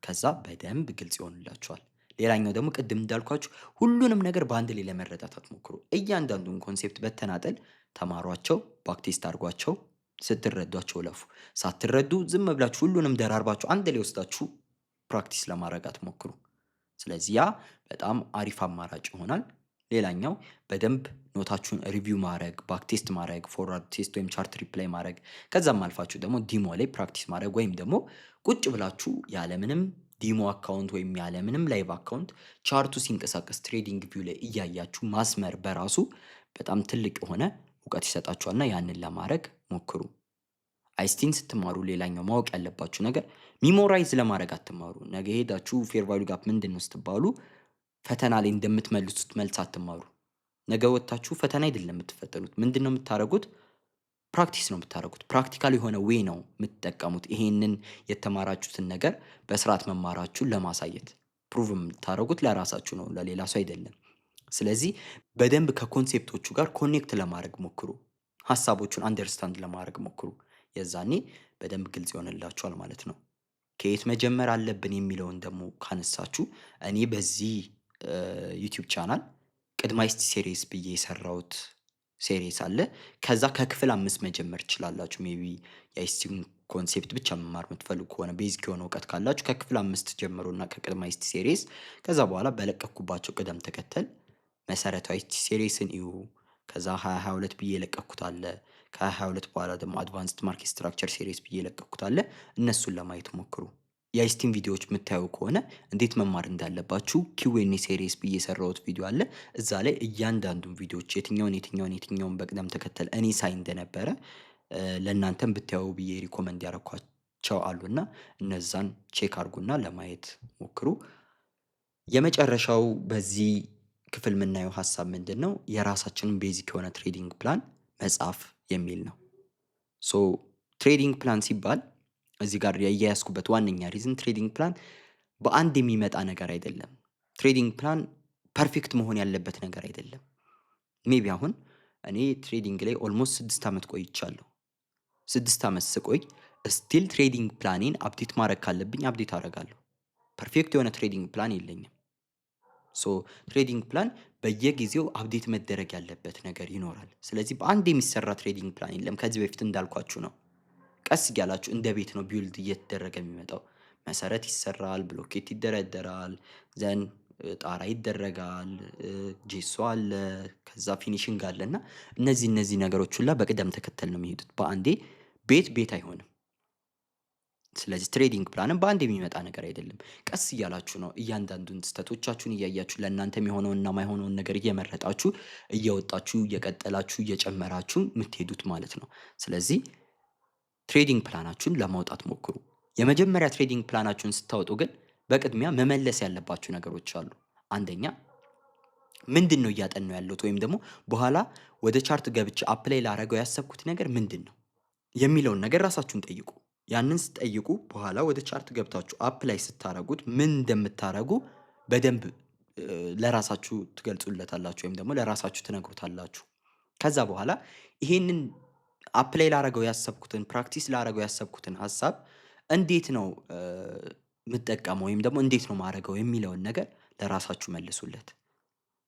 ከዛ በደንብ ግልጽ ይሆንላችኋል። ሌላኛው ደግሞ ቅድም እንዳልኳችሁ ሁሉንም ነገር በአንድ ላይ ለመረዳት አትሞክሩ። እያንዳንዱን ኮንሴፕት በተናጠል ተማሯቸው፣ ባክቴስት አድርጓቸው። ስትረዷቸው ለፉ። ሳትረዱ ዝም ብላችሁ ሁሉንም ደራርባችሁ አንድ ላይ ወስዳችሁ ፕራክቲስ ለማድረግ አትሞክሩ። ስለዚህ ያ በጣም አሪፍ አማራጭ ይሆናል። ሌላኛው በደንብ ኖታችሁን ሪቪው ማድረግ፣ ባክቴስት ማድረግ፣ ፎርዋርድ ቴስት ወይም ቻርት ሪፕላይ ማድረግ፣ ከዛም አልፋችሁ ደግሞ ዲሞ ላይ ፕራክቲስ ማድረግ ወይም ደግሞ ቁጭ ብላችሁ ያለምንም ዲሞ አካውንት ወይም ያለምንም ላይቭ አካውንት ቻርቱ ሲንቀሳቀስ ትሬዲንግ ቪው ላይ እያያችሁ ማስመር በራሱ በጣም ትልቅ የሆነ እውቀት ይሰጣችኋልና ያንን ለማድረግ ሞክሩ። አይሲቲን ስትማሩ ሌላኛው ማወቅ ያለባችሁ ነገር ሚሞራይዝ ለማድረግ አትማሩ። ነገ ሄዳችሁ ፌር ቫልዩ ጋፕ ምንድነው ስትባሉ ፈተና ላይ እንደምትመልሱት መልስ አትማሩ። ነገ ወጥታችሁ ፈተና አይደለም የምትፈተኑት። ምንድነው የምታደርጉት? ፕራክቲስ ነው የምታደርጉት። ፕራክቲካል የሆነ ዌይ ነው የምትጠቀሙት። ይሄንን የተማራችሁትን ነገር በስርዓት መማራችሁን ለማሳየት ፕሩቭ የምታደርጉት ለራሳችሁ ነው፣ ለሌላ ሰው አይደለም። ስለዚህ በደንብ ከኮንሴፕቶቹ ጋር ኮኔክት ለማድረግ ሞክሩ። ሀሳቦቹን አንደርስታንድ ለማድረግ ሞክሩ። የዛኔ በደንብ ግልጽ ይሆንላችኋል ማለት ነው። ከየት መጀመር አለብን የሚለውን ደግሞ ካነሳችሁ እኔ በዚህ ዩቲዩብ ቻናል ቅድመ አይሲቲ ሴሪስ ብዬ የሰራሁት ሴሪስ አለ። ከዛ ከክፍል 5 መጀመር ትችላላችሁ። ሜቢ የአይሲቲን ኮንሴፕት ብቻ መማር የምትፈልጉ ከሆነ ቤዚክ የሆነ እውቀት ካላችሁ ከክፍል 5 ጀምሩና ከቅድመ አይሲቲ ሲሪስ ከዛ በኋላ በለቀኩባቸው ቅደም ተከተል መሰረታዊ አይሲቲ ሲሪስን እዩ። ከዛ 2022 ብዬ የለቀኩት አለ። ከ2022 በኋላ ደግሞ አድቫንስድ ማርኬት ስትራክቸር ሲሪስ ብዬ የለቀኩት አለ። እነሱን ለማየት ሞክሩ። የአይሲቲን ቪዲዮዎች የምታዩ ከሆነ እንዴት መማር እንዳለባችሁ ኪውኤንኤ ሲሪስ ብዬ የሰራሁት ቪዲዮ አለ። እዛ ላይ እያንዳንዱን ቪዲዮዎች የትኛውን በቅደም ተከተል እኔ ሳይ እንደነበረ ለእናንተም ብታዩ ብዬ ሪኮመንድ ያረኳቸው አሉና እነዛን ቼክ አድርጉና ለማየት ሞክሩ። የመጨረሻው በዚህ ክፍል የምናየው ሀሳብ ምንድን ነው? የራሳችንን ቤዚክ የሆነ ትሬዲንግ ፕላን መጻፍ የሚል ነው። ሶ ትሬዲንግ ፕላን ሲባል እዚህ ጋር ያያያዝኩበት ዋነኛ ሪዝን ትሬዲንግ ፕላን በአንድ የሚመጣ ነገር አይደለም። ትሬዲንግ ፕላን ፐርፌክት መሆን ያለበት ነገር አይደለም። ሜቢ አሁን እኔ ትሬዲንግ ላይ ኦልሞስት 6 ዓመት ቆይቻለሁ። 6 ዓመት ስቆይ ስቲል ትሬዲንግ ፕላኔን አፕዴት ማድረግ ካለብኝ አፕዴት አደርጋለሁ። ፐርፌክት የሆነ ትሬዲንግ ፕላን የለኝም። ሶ ትሬዲንግ ፕላን በየጊዜው አፕዴት መደረግ ያለበት ነገር ይኖራል። ስለዚህ በአንድ የሚሰራ ትሬዲንግ ፕላን የለም። ከዚህ በፊት እንዳልኳችሁ ነው። ቀስ እያላችሁ እንደ ቤት ነው ቢውልድ እየተደረገ የሚመጣው። መሰረት ይሰራል፣ ብሎኬት ይደረደራል፣ ዘን ጣራ ይደረጋል፣ ጄሶ አለ፣ ከዛ ፊኒሽንግ አለ እና እነዚህ ነገሮች ሁላ በቅደም ተከተል ነው የሚሄዱት። በአንዴ ቤት አይሆንም። ስለዚህ ትሬዲንግ ፕላንም በአንድ የሚመጣ ነገር አይደለም። ቀስ እያላችሁ ነው እያንዳንዱን ስህተቶቻችሁን እያያችሁ ለእናንተ የሚሆነውንና ማይሆነውን ነገር እየመረጣችሁ እያወጣችሁ እየቀጠላችሁ እየጨመራችሁ የምትሄዱት ማለት ነው። ስለዚህ ትሬዲንግ ፕላናችሁን ለማውጣት ሞክሩ። የመጀመሪያ ትሬዲንግ ፕላናችሁን ስታወጡ ግን በቅድሚያ መመለስ ያለባችሁ ነገሮች አሉ። አንደኛ ምንድን ነው እያጠናው ያለሁት ወይም ደግሞ በኋላ ወደ ቻርት ገብቼ አፕላይ ላረገው ያሰብኩት ነገር ምንድን ነው የሚለውን ነገር ራሳችሁን ጠይቁ። ያንን ስጠይቁ በኋላ ወደ ቻርት ገብታችሁ አፕላይ ስታረጉት ምን እንደምታረጉ በደንብ ለራሳችሁ ትገልጹለታላችሁ ወይም ደግሞ ለራሳችሁ ትነግሩታላችሁ። ከዛ በኋላ ይሄንን አፕላይ ላረገው ያሰብኩትን ፕራክቲስ ላረገው ያሰብኩትን ሀሳብ እንዴት ነው የምጠቀመው ወይም ደግሞ እንዴት ነው ማረገው የሚለውን ነገር ለራሳችሁ መልሱለት።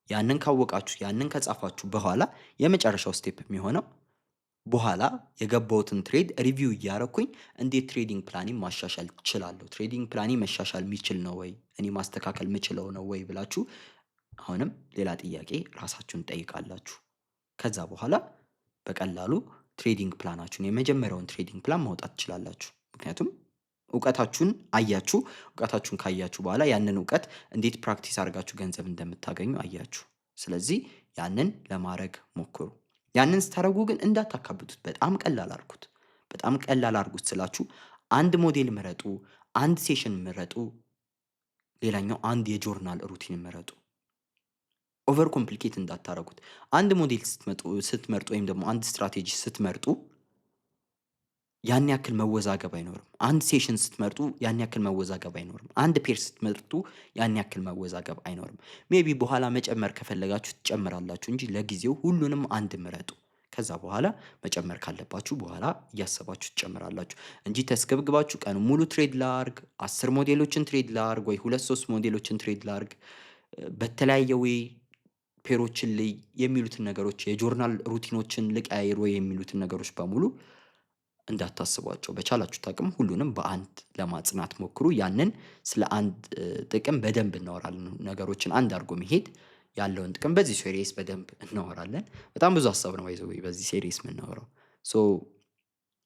ያንን ካወቃችሁ ያንን ከጻፋችሁ በኋላ የመጨረሻው ስቴፕ የሚሆነው በኋላ የገባሁትን ትሬድ ሪቪው እያረኩኝ እንዴት ትሬዲንግ ፕላኒ ማሻሻል እችላለሁ፣ ትሬዲንግ ፕላኒ መሻሻል የሚችል ነው ወይ፣ እኔ ማስተካከል የምችለው ነው ወይ ብላችሁ አሁንም ሌላ ጥያቄ ራሳችሁን ጠይቃላችሁ። ከዛ በኋላ በቀላሉ ትሬዲንግ ፕላናችሁን የመጀመሪያውን ትሬዲንግ ፕላን ማውጣት ትችላላችሁ። ምክንያቱም እውቀታችሁን አያችሁ። እውቀታችሁን ካያችሁ በኋላ ያንን እውቀት እንዴት ፕራክቲስ አድርጋችሁ ገንዘብ እንደምታገኙ አያችሁ። ስለዚህ ያንን ለማድረግ ሞክሩ። ያንን ስታደርጉ ግን እንዳታካብቱት። በጣም ቀላል አድርጉት። በጣም ቀላል አድርጉት ስላችሁ አንድ ሞዴል ምረጡ፣ አንድ ሴሽን ምረጡ፣ ሌላኛው አንድ የጆርናል ሩቲን ምረጡ። ኦቨር ኮምፕሊኬት እንዳታረጉት። አንድ ሞዴል ስትመርጡ ወይም ደግሞ አንድ ስትራቴጂ ስትመርጡ ያን ያክል መወዛገብ አይኖርም። አንድ ሴሽን ስትመርጡ ያን ያክል መወዛገብ አይኖርም። አንድ ፔር ስትመርጡ ያን ያክል መወዛገብ አይኖርም። ሜቢ በኋላ መጨመር ከፈለጋችሁ ትጨምራላችሁ እንጂ ለጊዜው ሁሉንም አንድ ምረጡ። ከዛ በኋላ መጨመር ካለባችሁ በኋላ እያሰባችሁ ትጨምራላችሁ እንጂ ተስገብግባችሁ ቀኑ ሙሉ ትሬድ ላርግ፣ 10 ሞዴሎችን ትሬድ ላርግ ወይ 2-3 ሞዴሎችን ትሬድ ላርግ፣ በተለያየ ወይ ፔሮችን ላይ የሚሉትን ነገሮች የጆርናል ሩቲኖችን ልቀያይር ወይ የሚሉትን ነገሮች በሙሉ እንዳታስቧቸው። በቻላችሁ አቅም ሁሉንም በአንድ ለማጽናት ሞክሩ። ያንን ስለ አንድ ጥቅም በደንብ እናወራለን። ነገሮችን አንድ አድርጎ መሄድ ያለውን ጥቅም በዚህ ሴሪስ በደንብ እናወራለን። በጣም ብዙ ሀሳብ ነው ይዘው በዚህ ሴሪስ የምናወራው። ሶ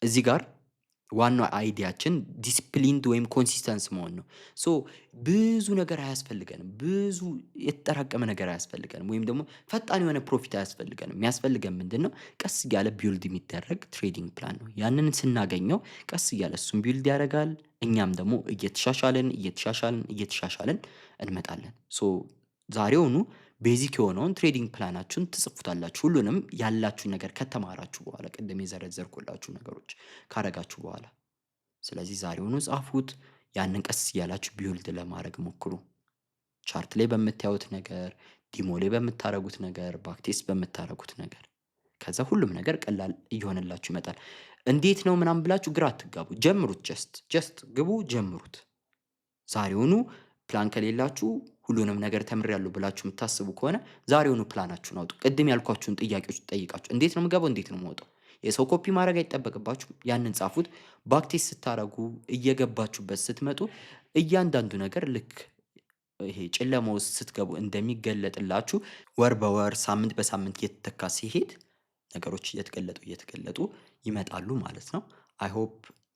እዚህ ጋር ዋናው አይዲያችን ዲሲፕሊንድ ወይም ኮንሲስተንስ መሆን ነው። ሶ ብዙ ነገር አያስፈልገንም። ብዙ የተጠራቀመ ነገር አያስፈልገንም። ወይም ደግሞ ፈጣን የሆነ ፕሮፊት አያስፈልገንም። የሚያስፈልገን ምንድን ነው? ቀስ እያለ ቢውልድ የሚደረግ ትሬዲንግ ፕላን ነው። ያንን ስናገኘው ቀስ እያለ እሱም ቢውልድ ያደርጋል። እኛም ደግሞ እየተሻሻልን እንመጣለን። ሶ ዛሬውኑ ቤዚክ የሆነውን ትሬዲንግ ፕላናችሁን ትጽፉታላችሁ። ሁሉንም ያላችሁ ነገር ከተማራችሁ በኋላ ቅድም የዘረዘርኩላችሁ ነገሮች ካረጋችሁ በኋላ ስለዚህ ዛሬውኑ ጻፉት። ያንን ቀስ እያላችሁ ቢውልድ ለማድረግ ሞክሩ። ቻርት ላይ በምታዩት ነገር፣ ዲሞ ላይ በምታረጉት ነገር፣ ባክቴስት በምታረጉት ነገር፣ ከዛ ሁሉም ነገር ቀላል እየሆነላችሁ ይመጣል። እንዴት ነው ምናምን ብላችሁ ግራ አትጋቡ። ጀምሩት። ጀስት ግቡ፣ ጀምሩት። ዛሬውኑ ፕላን ከሌላችሁ ሁሉንም ነገር ተምሬያለሁ ብላችሁ የምታስቡ ከሆነ ዛሬውኑ ፕላናችሁን አውጡ። ቅድም ያልኳችሁን ጥያቄዎች ጠይቃችሁ እንዴት ነው የምገባው፣ እንዴት ነው የምወጣው፣ የሰው ኮፒ ማድረግ አይጠበቅባችሁም። ያንን ጻፉት። ባክቴስት ስታደርጉ እየገባችሁበት ስትመጡ እያንዳንዱ ነገር ልክ ይሄ ጨለማ ውስጥ ስትገቡ እንደሚገለጥላችሁ ወር በወር ሳምንት በሳምንት እየተተካ ሲሄድ ነገሮች እየተገለጡ ይመጣሉ ማለት ነው። አይ ሆፕ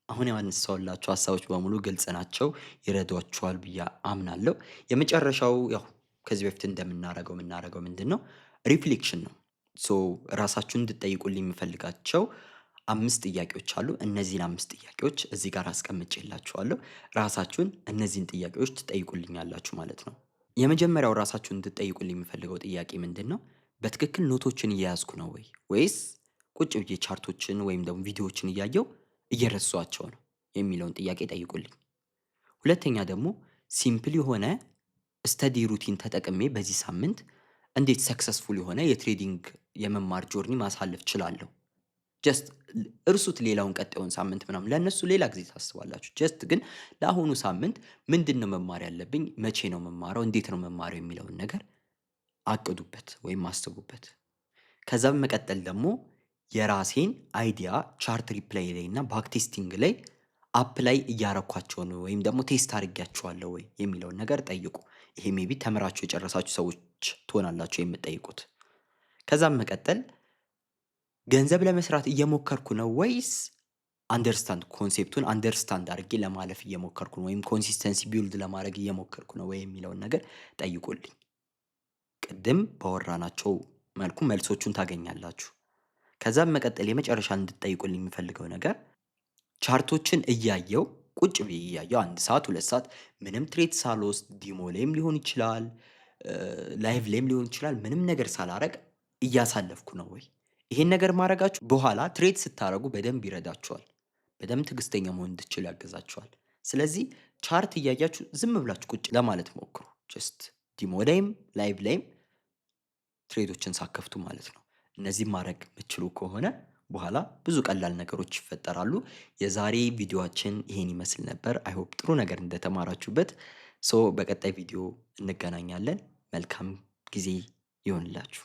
አሁን ያነሳሁላችሁ ሀሳቦች በሙሉ ግልጽ ናቸው፣ ይረዷችኋል ብዬ አምናለሁ። የመጨረሻው ያው ከዚህ በፊት የምናደርገው ምንድነው? ሪፍሌክሽን ነው። ሶ ራሳችሁን እንድትጠይቁልኝ የምፈልጋቸው 5 ጥያቄዎች አሉ። እነዚህን 5 ጥያቄዎች እዚህ ጋር አስቀምጬላችኋለሁ። ራሳችሁን እነዚህን ጥያቄዎች ትጠይቁልኛላችሁ ማለት ነው። የመጀመሪያው ራሳችሁን እንድትጠይቁልኝ የምፈልገው ጥያቄ ምንድነው? በትክክል ኖቶችን እየያዝኩ ነው ወይ? ወይስ ቁጭ ብዬ ቻርቶችን ወይም ደግሞ ቪዲዮዎችን እያየሁ እየረሳኋቸው ነው የሚለውን ጥያቄ ጠይቁልኝ። ሁለተኛ ደግሞ ሲምፕል የሆነ ስተዲ ሩቲን ተጠቅሜ በዚህ ሳምንት እንዴት ሰክሰስፉል የሆነ የትሬዲንግ የመማር ጆርኒ ማሳለፍ እችላለሁ? ጀስት እርሱት ሌላውን ቀጣዩን ሳምንት ምናምን ለእነሱ ሌላ ጊዜ ታስባላችሁ። ጀስት ግን ለአሁኑ ሳምንት ምንድነው መማር ያለብኝ? መቼ ነው መማረው? እንዴት ነው መማረው? የሚለውን ነገር አቅዱበት ወይም አስቡበት። ከዛ በመቀጠል ደግሞ የራሴን አይዲያ ቻርት ሪፕላይ ላይ እና ባክ ቴስቲንግ ላይ አፕላይ እያረኳቸው ነው ወይም ደግሞ ቴስት አድርጌያቸዋለሁ ወይ የሚለውን ነገር ጠይቁ። ይሄ ሜቢ ተምራችሁ የጨረሳችሁ ሰዎች ትሆናላችሁ የምትጠይቁት። ከዛ በመቀጠል ገንዘብ ለመስራት እየሞከርኩ ነው ወይስ ኮንሴፕቱን አንደርስታንድ አድርጌ ለማለፍ እየሞከርኩ ነው ወይም ኮንሲስተንሲ ቢውልድ ለማድረግ እየሞከርኩ ነው ወይ የሚለውን ነገር ጠይቁልኝ። ቅድም ባወራናቸው መልኩ መልሶቹን ታገኛላችሁ። ከዛ በመቀጠል የመጨረሻ እንድትጠይቁልኝ የምፈልገው ነገር ቻርቶችን እያየው ቁጭ ብዬ እያየው 1 ሰዓት 2 ሰዓት ምንም ትሬድ ሳልወስድ ዲሞ ላይም ሊሆን ይችላል፣ ላይቭ ላይም ሊሆን ይችላል፣ ምንም ነገር ሳላረግ እያሳለፍኩ ነው ወይ? ይሄን ነገር ማድረጋችሁ በኋላ ትሬድ ስታደርጉ በደንብ ይረዳችኋል። በደንብ ትዕግስተኛ መሆን እንድትችሉ ያግዛችኋል። ስለዚህ ቻርት እያያችሁ ዝም ብላችሁ ቁጭ ለማለት ሞክሩ። ጀስት ዲሞ ላይም ላይቭ ላይም ትሬዶችን ሳከፍቱ ማለት ነው። እነዚህን ማድረግ የምትችሉ ከሆነ በኋላ ብዙ ቀላል ነገሮች ይፈጠራሉ። የዛሬ ቪዲዮአችን ይሄን ይመስል ነበር። አይ ሆፕ ጥሩ ነገር እንደተማራችሁበት። ሶ በቀጣይ ቪዲዮ እንገናኛለን። መልካም ጊዜ ይሆንላችሁ።